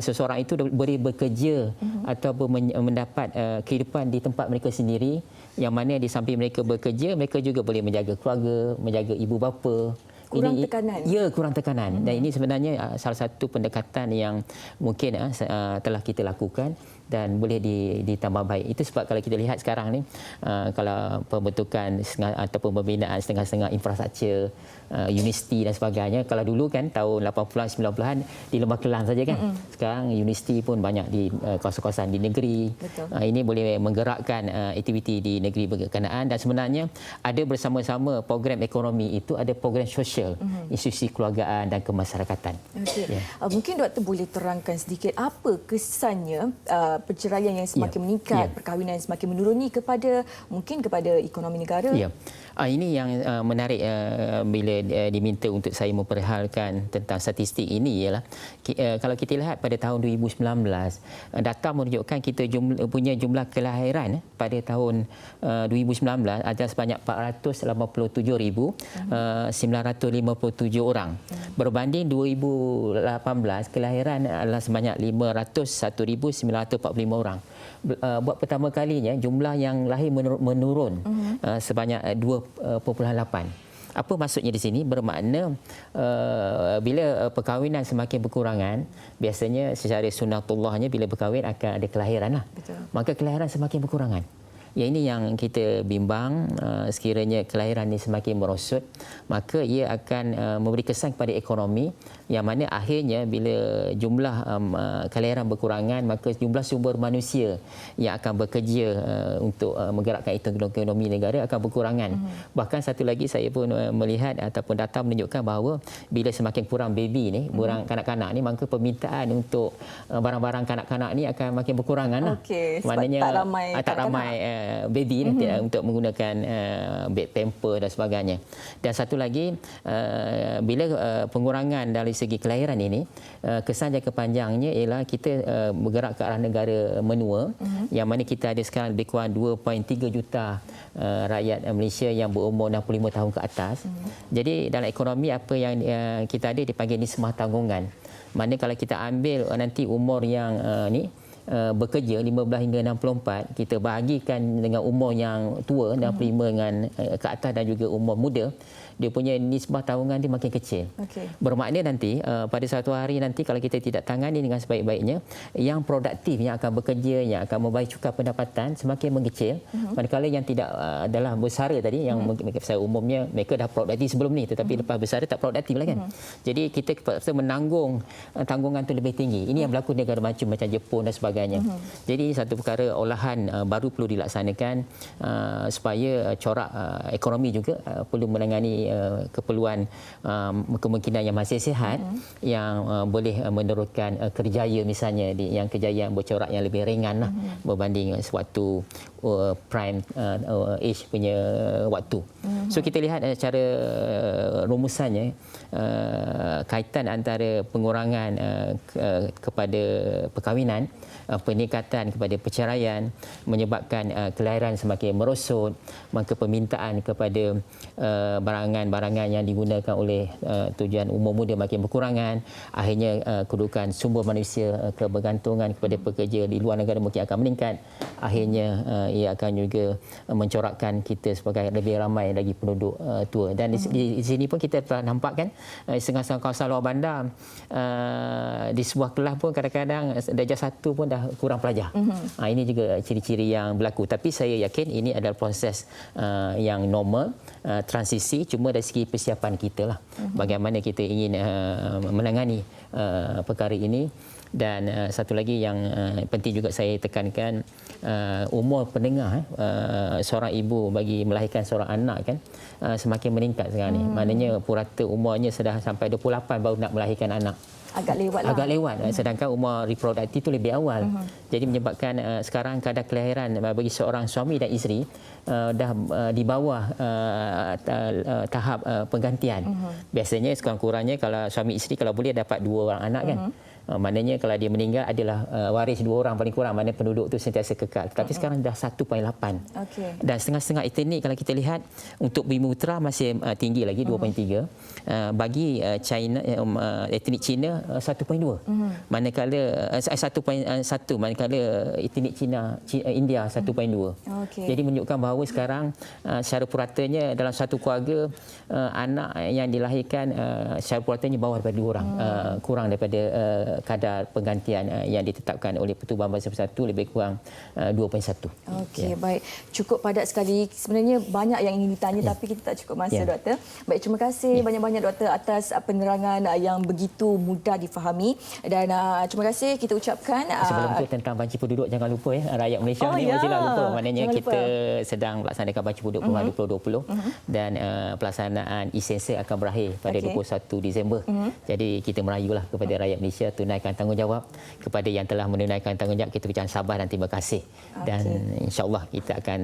seseorang itu boleh bekerja ataupun mendapat kehidupan di tempat mereka sendiri, yang mana di samping mereka bekerja, mereka juga boleh menjaga keluarga, menjaga ibu bapa. Kurang tekanan. Ya, kurang tekanan. Dan ini sebenarnya salah satu pendekatan yang mungkin telah kita lakukan dan boleh ditambah baik. Itu sebab kalau kita lihat sekarang ni, kalau pembentukan ataupun pembinaan setengah-setengah infrastruktur, universiti dan sebagainya, kalau dulu kan tahun 80-an 90-an di Lembah Kelang saja kan. Sekarang universiti pun banyak di kawasan-kawasan di negeri. Ini boleh menggerakkan aktiviti di negeri berkenaan, dan sebenarnya ada bersama-sama program ekonomi itu, ada program sosial, institusi keluargaan dan kemasyarakatan. Mungkin doktor boleh terangkan sedikit apa kesannya perceraian yang semakin meningkat, perkahwinan yang semakin menuruni kepada ekonomi negara? Ini yang menarik bila diminta untuk saya memperhalkan tentang statistik ini ialah kalau kita lihat pada tahun 2019, data menunjukkan kita punya jumlah kelahiran pada tahun 2019 adalah sebanyak 487,957 orang. Berbanding 2018, kelahiran adalah sebanyak 501,945 orang. Buat pertama kalinya jumlah yang lahir menurun sebanyak 2.8. Apa maksudnya di sini? Bermakna bila perkahwinan semakin berkurangan, biasanya secara sunnatullahnya bila berkahwin akan ada kelahiran lah. Betul. Maka kelahiran semakin berkurangan. Ya, ini yang kita bimbang. Sekiranya kelahiran ini semakin merosot, maka ia akan memberi kesan kepada ekonomi, yang mana akhirnya bila jumlah kelahiran berkurangan, maka jumlah sumber manusia yang akan bekerja untuk menggerakkan ekonomi negara akan berkurangan. Bahkan satu lagi saya pun melihat ataupun data menunjukkan bahawa bila semakin kurang baby ni, kurang kanak-kanak ni, maka permintaan untuk barang-barang kanak-kanak ni akan makin berkurangan lah. Okey, sebab Maknanya tak ramai baby ni untuk menggunakan bed pamper dan sebagainya. Dan satu lagi, bila pengurangan dari segi kelahiran ini, kesan jangka panjangnya ialah kita bergerak ke arah negara menua, yang mana kita ada sekarang lebih kurang 2.3 juta rakyat Malaysia yang berumur 65 tahun ke atas. Jadi dalam ekonomi apa yang kita ada dipanggil nisbah tanggungan. Mana kalau kita ambil nanti umur yang bekerja 15 hingga 64, kita bahagikan dengan umur yang tua 65 dengan ke atas dan juga umur muda, dia punya nisbah tanggungan dia makin kecil. Bermakna nanti pada satu hari nanti kalau kita tidak tangani dengan sebaik-baiknya, yang produktif yang akan bekerja, yang akan membayar cukai pendapatan semakin mengecil. Manakala yang tidak adalah bersara tadi, yang secara umumnya mereka dah produktif sebelum ni, tetapi lepas bersara tak produktif lah kan. Jadi kita terpaksa menanggung tanggungan tu lebih tinggi. Ini yang berlaku di negara macam Jepun dan sebagainya. Jadi satu perkara olahan baru perlu dilaksanakan supaya corak ekonomi juga perlu menangani keperluan kemungkinan yang masih sihat, yang boleh meneruskan kerjaya misalnya, yang kejayaan bercorak yang lebih ringan lah berbanding sewaktu prime age punya waktu. So kita lihat cara rumusannya, kaitan antara pengurangan kepada perkahwinan, peningkatan kepada perceraian menyebabkan kelahiran semakin merosot, maka permintaan kepada barangan-barangan yang digunakan oleh tujuan umum muda makin berkurangan, akhirnya kedudukan sumber manusia, kebergantungan kepada pekerja di luar negara mungkin akan meningkat, akhirnya ia akan juga mencorakkan kita sebagai lebih ramai lagi penduduk tua. Dan di sini pun kita telah nampak kan, setengah-setengah kawasan luar bandar, di sebuah kelas pun kadang-kadang darjah 1 pun dah kurang pelajar. Ini juga ciri-ciri yang berlaku. Tapi saya yakin ini adalah proses yang normal, transisi, cuma dari segi persiapan kita lah. Bagaimana kita ingin menangani perkara ini. Dan satu lagi yang penting juga saya tekankan, umur pendengar seorang ibu bagi melahirkan seorang anak kan semakin meningkat sekarang ni. Maknanya purata umurnya sudah sampai 28 baru nak melahirkan anak. Agak lewat lah. Agak lewat. Sedangkan umur reproduktif itu lebih awal. Jadi menyebabkan sekarang kadar kelahiran bagi seorang suami dan isteri dah di bawah tahap penggantian. Biasanya sekurang-kurangnya kalau suami isteri kalau boleh dapat 2 orang anak kan. Maknanya kalau dia meninggal adalah waris 2 orang paling kurang, maknanya penduduk tu sentiasa kekal. Tapi sekarang dah 1.8. Dan setengah-setengah etnik kalau kita lihat untuk Bumi Utara masih tinggi lagi 2.3. Bagi China, etnik Cina 1.2. Manakala 1.1, manakala etnik Cina India 1.2. Jadi menunjukkan bahawa sekarang secara puratanya dalam satu keluarga anak yang dilahirkan secara puratanya bawah daripada 2 orang, kurang daripada kadar penggantian yang ditetapkan oleh Pertubuhan Bangsa Bersatu, lebih kurang 2.1. Okey, baik. Cukup padat sekali. Sebenarnya banyak yang ingin ditanya tapi kita tak cukup masa, Doktor. Baik, terima kasih banyak-banyak Doktor atas penerangan yang begitu mudah difahami, dan terima kasih kita ucapkan. Sebelum itu tentang banci penduduk, jangan lupa rakyat Malaysia ni jangan lupa. Maknanya jangan kita sedang melaksanakan banci penduduk 2020 dan pelaksanaan e-sensor akan berakhir pada 21 Disember. Jadi kita merayulah kepada rakyat Malaysia tunaikan tanggungjawab. Kepada yang telah menunaikan tanggungjawab, kita ucapkan sabar dan terima kasih. Dan insya-Allah kita akan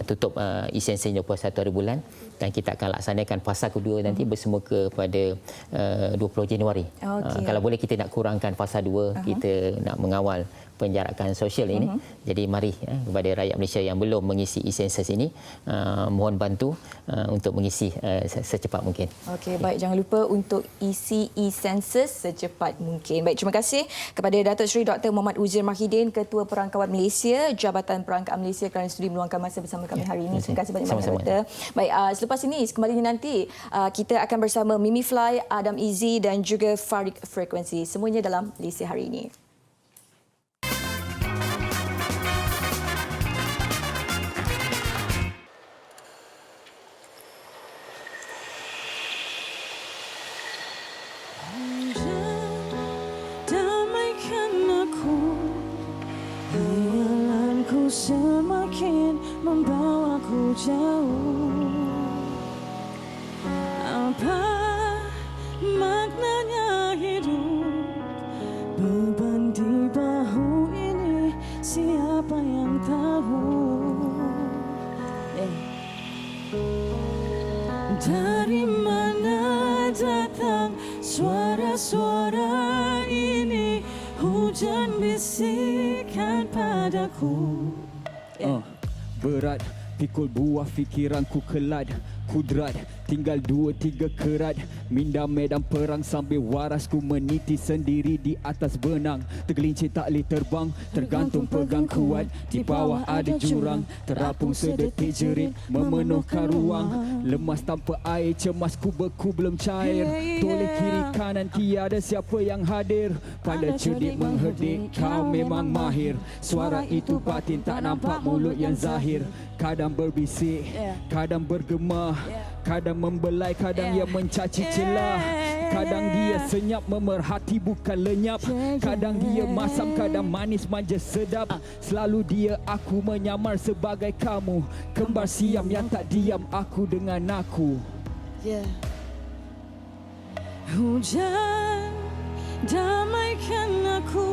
tutup e-sensor 21 hari bulan dan kita akan laksanakan fasa kedua nanti bersemuka pada 20 Januari. Kalau boleh kita nak kurangkan fasa 2, kita nak mengawal penjarakan sosial ini. Jadi mari kepada rakyat Malaysia yang belum mengisi e-sensus ini, mohon bantu untuk mengisi secepat mungkin. Okey, baik, jangan lupa untuk isi e-sensus secepat mungkin. Baik, terima kasih kepada Datuk Seri Dr. Muhammad Uzir Mahidin, Ketua Perangkawan Malaysia, Jabatan Perangkat Malaysia, kerana sudi meluangkan masa bersama kami hari ini. Terima kasih banyak-banyak, Doktor. Baik, selepas ini kembali nanti kita akan bersama Mimi Fly, Adam Izzi dan juga Farid Frekuensi. Semuanya dalam Malaysia Hari Ini. Semakin membawaku jauh. Apa maknanya hidup? Beban di bahu ini siapa yang tahu? Dari mana datang suara-suara ini? Hujan bisikan padaku. Berat pikul buah fikiranku kelad. Kudrat tinggal 2-3 kerat. Minda medan perang sambil warasku meniti sendiri di atas benang. Tergelincir tak boleh terbang, tergantung pegang kuat. Di bawah ada jurang, terapung sedetik jerit memenuhkan ruang. Lemas tanpa air, cemasku beku belum cair. Toleh kiri kanan tiada siapa yang hadir. Pada cerdik mengherdik, kau memang mahir. Suara itu batin tak nampak mulut yang zahir. Kadang berbisik, kadang bergema, kadang membelai, kadang ia mencaci celah. Kadang dia senyap memerhati bukan lenyap. Kadang dia masam, kadang manis manja sedap. Selalu dia aku menyamar sebagai kamu. Kembar siam yang tak diam aku dengan aku. Hujan damaikan aku.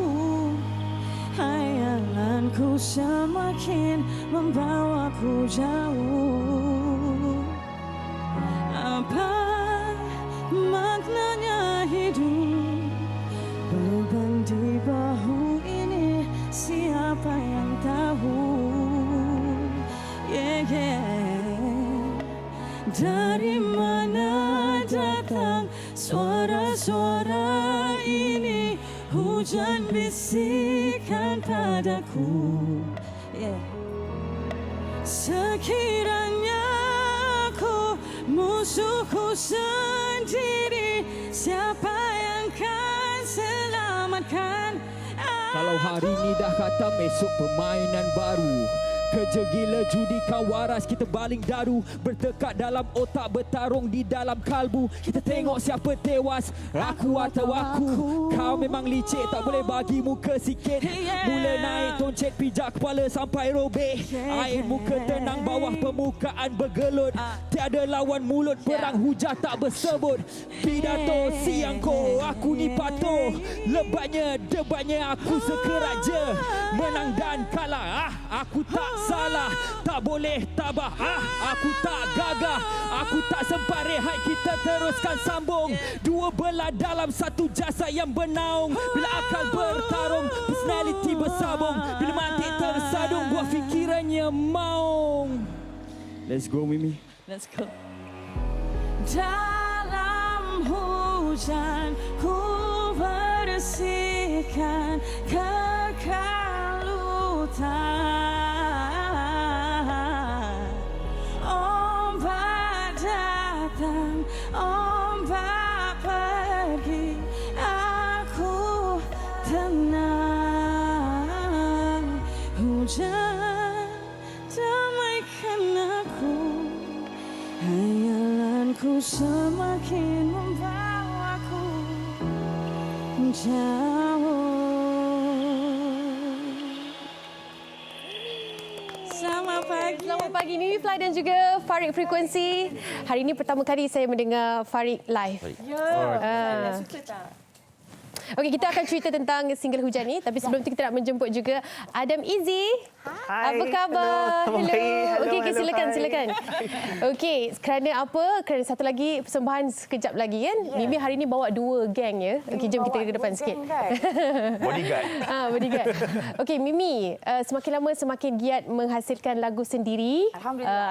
Hayalanku semakin membawaku jauh. Apa maknanya hidup? Beban di bahu ini siapa yang tahu? Dari mana datang suara-suara ini? Hujan bisikan padaku. Sekiranya aku musuhku sendiri, siapa yang akan selamatkan? Kalau hari ni dah khatam, esok permainan baru. Kerja gila judi kau waras, kita baling daru. Bertekad dalam otak, bertarung di dalam kalbu. Kita tengok siapa tewas, aku atau aku. Kau memang licik, tak boleh bagi muka sikit. Mula naik toncet, pijak kepala sampai robek. Air muka tenang, bawah permukaan bergelut. Tiada lawan mulut, perang hujah tak bersebut. Pidato siang ko, aku ni patuh. Lebatnya, debatnya aku sekerat je. Menang dan kalah, aku tak salah, tak boleh tabah. Aku tak gagah, aku tak sempat rehat. Kita teruskan sambung. Dua belah dalam satu jasad yang bernaung. Bila akal bertarung, personality bersabung. Bila mantik tersadung, buat fikirannya maung. Let's go, Mimi. Let's go. Dalam hujan ku bersihkan kekalutan. Ombak pergi, aku tenang. Hujan damaikan aku. Hayalanku semakin membawaku jauh. Selamat pagi Mimi Fly dan juga Farid Frekuensi. Hari ini pertama kali saya mendengar Farid live. Saya suka tak? Okey, kita akan cerita tentang single Hujan ni, tapi sebelum tu kita nak menjemput juga Adam Izzy. Hai. Apa khabar? Hello. Okey, Hello, silakan hai. silakan. Okey, kerana apa? Kerana satu lagi persembahan sekejap lagi kan. Mimi hari ni bawa 2 geng ya. Okey, jom kita ke depan sikit. Bodyguard. Bodyguard. Okey, Mimi, semakin lama semakin giat menghasilkan lagu sendiri.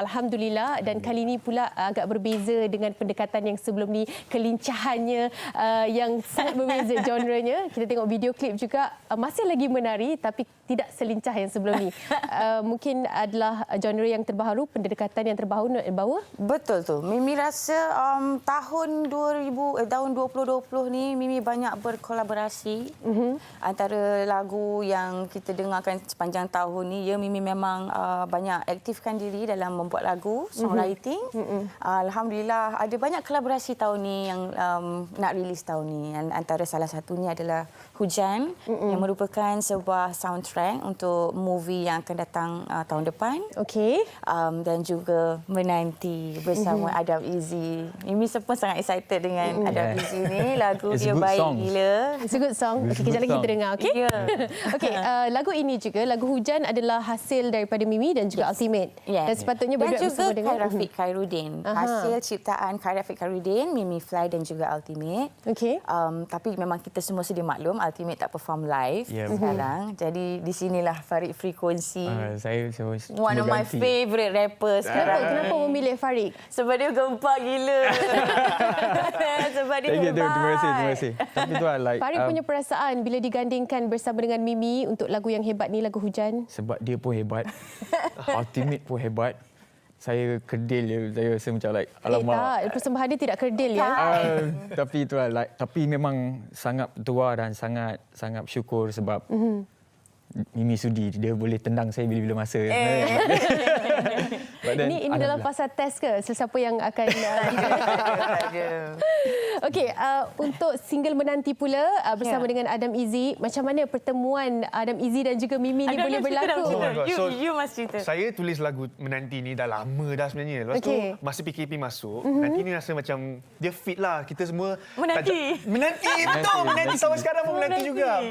Alhamdulillah. Dan kali ini pula agak berbeza dengan pendekatan yang sebelum ni, kelincahannya yang sangat berbeza genrenya. Kita tengok video klip juga masih lagi menari tapi tidak selincah yang sebelum ni. Mungkin adalah genre yang terbaru, pendekatan yang terbaru nak bawa. Betul tu. Mimi rasa tahun 2020 ni Mimi banyak berkolaborasi antara lagu yang kita dengarkan sepanjang tahun ni. Ya, Mimi memang banyak aktifkan diri dalam membuat lagu, songwriting. Alhamdulillah ada banyak kolaborasi tahun ni yang nak rilis tahun ni. Antara salah satunya adalah Hujan yang merupakan sebuah soundtrack untuk movie yang akan datang tahun depan. Okey. Dan juga Menanti bersama Adam Izzy. Mimi pun sangat excited dengan Adam Izzy ni. Lagu dia baik gila. It's a good song. Okey, kejap lagi kita dengar, okey? Okey, lagu ini juga, lagu Hujan adalah hasil daripada Mimi dan juga Ultimate. Dan sepatutnya berduet bersama dengan Rafiq Khairuddin. Hasil ciptaan Rafiq Khairuddin, Mimi Fly dan juga Ultimate. Okey. Tapi memang kita semua sedia maklum Ultimate tak perform live sekarang. Jadi di sinilah Farid Frekuensi. Saya one of my favourite rappers sekarang. Kenapa memilih Farid? Sebab dia gempak gila. Sebab dia hebat. Terima kasih. Tapi tu like Farid punya perasaan bila digandingkan bersama dengan Mimi untuk lagu yang hebat ni, lagu Hujan. sebab dia pun hebat. Ultimate pun hebat. Saya kerdil je. Saya rasa macam like alamak. Tak, persembahan dia tidak kerdil ya. Tapi itulah like, tapi memang sangat tua dan sangat bersyukur sebab Mimi sudi dia boleh tendang saya bila-bila masa. Ini dalam fasa test ke? Sesiapa yang akan Okey, untuk single Menanti pula bersama dengan Adam Izzy, macam mana pertemuan Adam Izzy dan juga Mimi ni boleh berlaku? You must cerita. Saya tulis lagu Menanti ni dah lama dah sebenarnya. Lepas tu masa PKP masuk, nanti ni rasa macam dia fit lah. Kita semua menanti. Betul, menanti sampai sekarang pun menanti juga.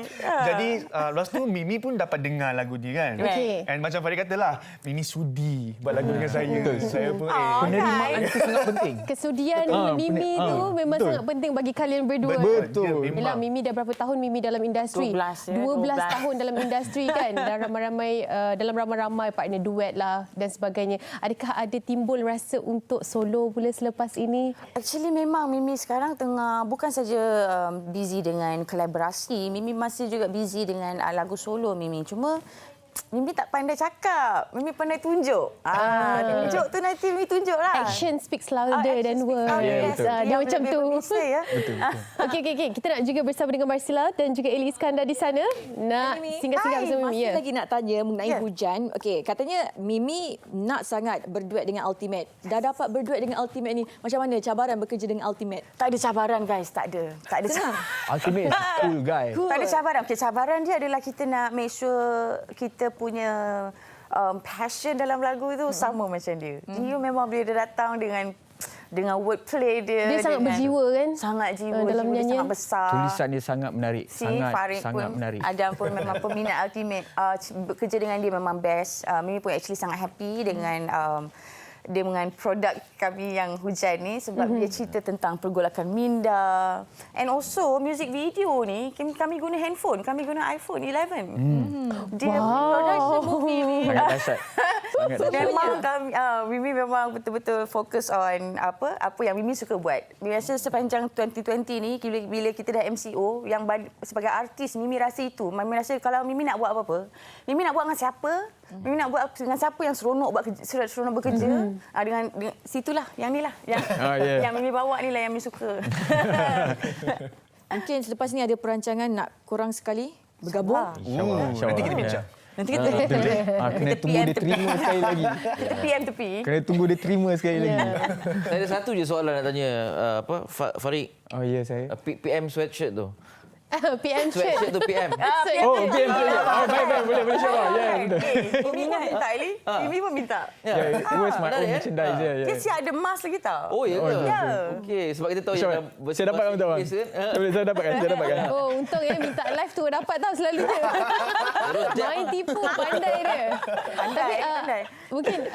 Jadi lepas tu Mimi pun dapat dengar lagu ni kan. And macam Farid katalah, Mimi sudi buat lagu dengan saya. Saya pun penerimaan itu sangat penting. Kesudian Mimi tu memang sangat penting bagi kalian berdua. Betul. Yalah, Mimi dah berapa tahun Mimi dalam industri? 12 tahun dalam industri kan. Dan dalam ramai-ramai partner duet lah dan sebagainya. Adakah ada timbul rasa untuk solo pula selepas ini? Actually memang Mimi sekarang tengah bukan saja busy dengan kolaborasi, Mimi masih juga busy dengan lagu solo Mimi. Cuma Mimi tak pandai cakap. Mimi pandai tunjuk. Tunjuk tu nanti Mimi tunjuk lah. Action speaks louder than words. Dia macam tu. Okey. Kita nak juga bersama dengan Marcella dan juga Eli Iskandar di sana. Nak singgah-singgah bersama Mimi. Masih lagi nak tanya mengenai Hujan. Okey, katanya Mimi nak sangat berduet dengan Ultimate. Dah dapat berduet dengan Ultimate ni. Macam mana cabaran bekerja dengan Ultimate? Tak ada cabaran guys, tak ada. Ultimate is cool guy. Tak ada cabaran. Okay, cabaran dia adalah kita nak make sure kita punya passion dalam lagu itu sama macam dia. Dia memang bila dia datang dengan wordplay dia. Dia sangat berjiwa kan? Sangat jiwa. Dalam nyanyian. Sangat besar. Tulisan dia sangat menarik. Farid sangat pun menarik. Adam pun memang peminat Ultimate. Bekerja dengan dia memang best. Mimi pun actually sangat happy dengan produk kami yang Hujan ni sebab dia cerita tentang pergolakan minda. And also music video ni kami guna handphone, kami guna iPhone 11. Dia production movie ni. Sangat dahsyat. Memang Mimi memang betul-betul fokus on apa yang Mimi suka buat. Biasa sepanjang 2020 ni bila kita dah MCO yang sebagai artis Mimi rasa itu. Mimi rasa kalau Mimi nak buat apa-apa, Mimi nak buat dengan siapa? Mimi nak buat dengan siapa yang seronok bekerja. Dengan situlah yang ni lah yang Mimi bawa ni lah yang Mimi suka. Mungkin selepas ni ada perancangan nak korang sekali bergabung. Nanti kita bincang. Nanti kita kena tunggu dia terima sekali lagi. PM tepi. Kena tunggu dia terima sekali lagi. Saya ada satu je soalan nak tanya Farid. Oh ya saya. PM sweatshirt tu. PM Sweatshirt tu PM. Oh, PM tu. Oh, baik, boleh share. Ya, betul. Mimi kan minta Ali. Mimi pun minta. Yeah, it was my own merchandise. Dia siap ada mask lagi tau. Oh, ya ke? Ya. Okey, sebab kita tahu yang saya dapat kamu tahu. Saya dapatkan. Oh, untung minta live tu dapat tahu selalunya. Main tipu, pandai dia. Pandai. Mungkin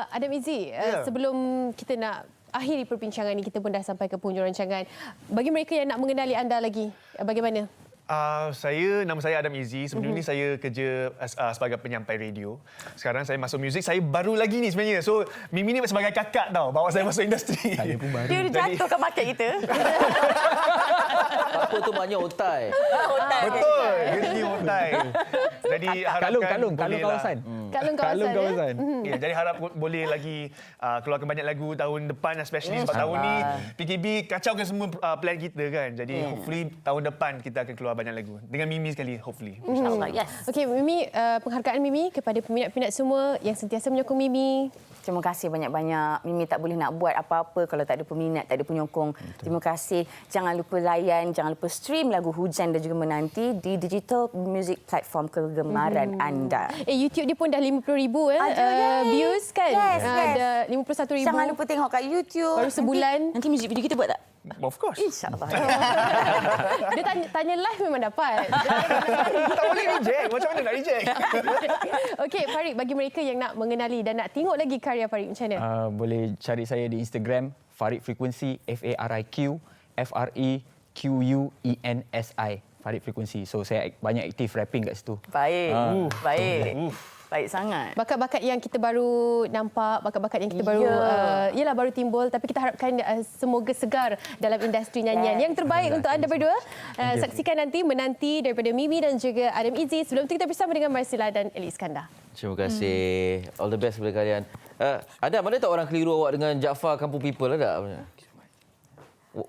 Adam Izzy, sebelum kita nak akhiri perbincangan ini, kita pun dah sampai ke penghujung rancangan. Bagi mereka yang nak mengenali anda lagi, bagaimana? Nama saya Adam Izzy. Sebelum ni saya kerja sebagai penyampai radio. Sekarang saya masuk muzik. Saya baru lagi ni sebenarnya. So Mimi ni sebagai kakak tau, bawa saya masuk industri. Saya pun baru. Dia jatuh ke market kita. Apa tu maknanya otai. Betul. Dia ni otai. Jadi Kalung kawasan. Kalung kawasan. Ya, jadi harap boleh lagi keluarkan banyak lagu tahun depan, especially sebab tahun ni PKP kacaukan semua plan kita kan. Jadi hopefully tahun depan kita akan keluar banyak lagu dengan Mimi sekali, hopefully. InsyaAllah, yes. Okey, Mimi, penghargaan Mimi kepada peminat-peminat semua yang sentiasa menyokong Mimi. Terima kasih banyak-banyak. Mimi tak boleh nak buat apa-apa kalau tak ada peminat, tak ada penyokong. Terima kasih. Jangan lupa layan, jangan lupa stream lagu Hujan dan juga Menanti di digital music platform kegemaran anda. YouTube dia pun dah 50,000 views kan? Yes. Dah 51,000. Jangan lupa tengok kat YouTube. Baru sebulan. Nanti music video kita buat tak? Of course. InsyaAllah. Dia tanya live memang dapat. Tak boleh reject. Macam mana nak reject? Okey, Farid, bagi mereka yang nak mengenali dan nak tengok lagi karya Farid, macam mana? Boleh cari saya di Instagram, Farid Frequency, FARIQ_FREQUENSI. Farid Frequency. So saya banyak aktif rapping kat situ. Baik. Baik sangat. Bakat-bakat yang kita baru nampak, bakat-bakat yang kita baru baru timbul, tapi kita harapkan semoga segar dalam industri nyanyian. Yang terbaik untuk anda berdua. Saksikan nanti Menanti daripada Mimi dan juga Adam Izzy. Sebelum itu kita bersama dengan Marcella dan Eli Iskandar. Terima kasih. All the best kepada kalian. Adam, ada tak orang keliru awak dengan Jaafar Kampung People? Ada?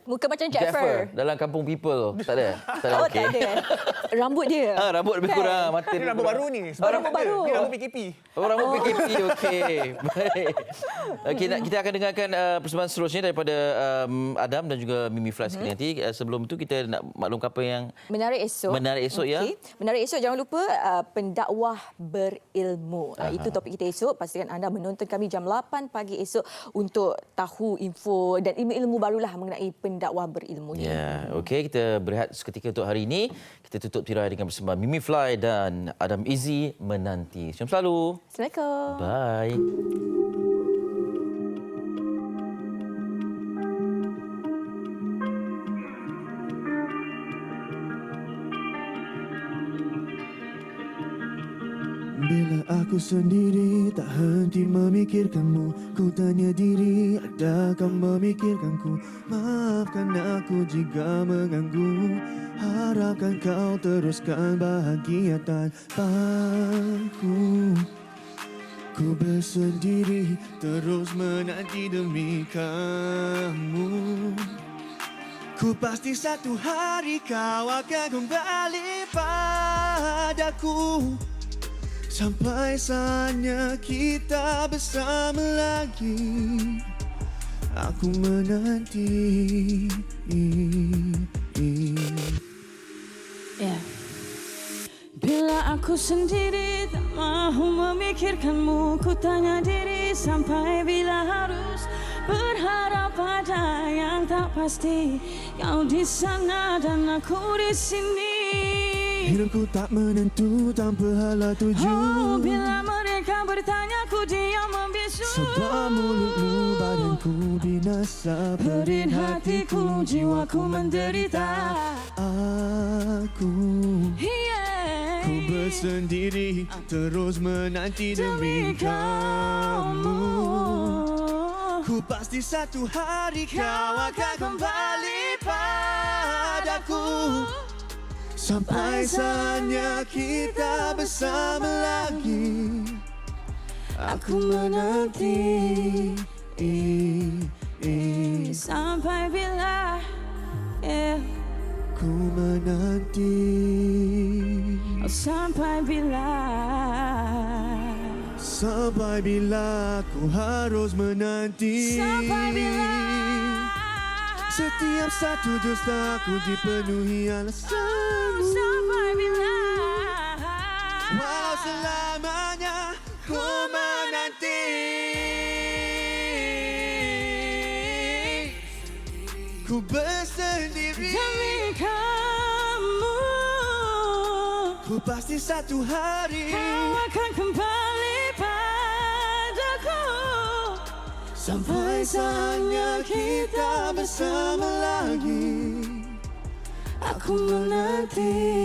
Muka macam Jaffer. Dalam Kampung People. Tak ada? Oh, okay. tak ada. Rambut dia. Rambut lebih kurang. Mata Ini rambut baru ni. Rambut baru. Ini rambut PKP. Oh, rambut PKP. Okey. Baik. Okey, kita akan dengarkan persembahan seterusnya daripada Adam dan juga Mimi Flash nanti. Sebelum itu kita nak maklumkan apa yang Menarik esok ya. Menarik esok, jangan lupa pendakwah berilmu. Itu topik kita esok. Pastikan anda menonton kami jam 8 pagi esok untuk tahu info dan ilmu-ilmu barulah mengenai pendakwah berilmu ni. Ya, okey, kita berehat seketika untuk hari ini. Kita tutup tirai dengan persembahan Mimi Fly dan Adam Izzy Menanti. Selamat selalu. Assalamualaikum. Bye. Bila aku sendiri tak henti memikirkanmu, ku tanya diri, adakah memikirkanku? Maafkan aku jika mengganggu, harapkan kau teruskan bahagia tanpaku. Ku bersendiri terus menanti demi kamu. Ku pasti satu hari kau akan kembali padaku. Sampai saatnya kita bersama lagi, aku menanti. Bila aku sendiri tak mahu memikirkanmu, ku tanya diri sampai bila harus berharap pada yang tak pasti. Kau di sana dan aku di sini. Hidupku tak menentu tanpa hala tuju. Oh, bila mereka bertanya ku diam membisu. Sebab mulutmu badanku binasa, perih hatiku jiwaku menderita. Aku ku bersendiri terus menanti demi kamu. Ku pasti satu hari kau akan kembali padaku. Sampai saatnya kita bersama lagi, aku menanti. Sampai bila ku menanti. Sampai bila Sampai bila ku harus menanti. Sampai bila Setiap satu dusta aku dipenuhi alasanmu. Sampai bila Walau selamanya ku menanti, ku bersendiri demi kamu. Ku pasti satu hari kau akan kembali padaku. Sampai saatnya kita bersama lagi, aku menanti.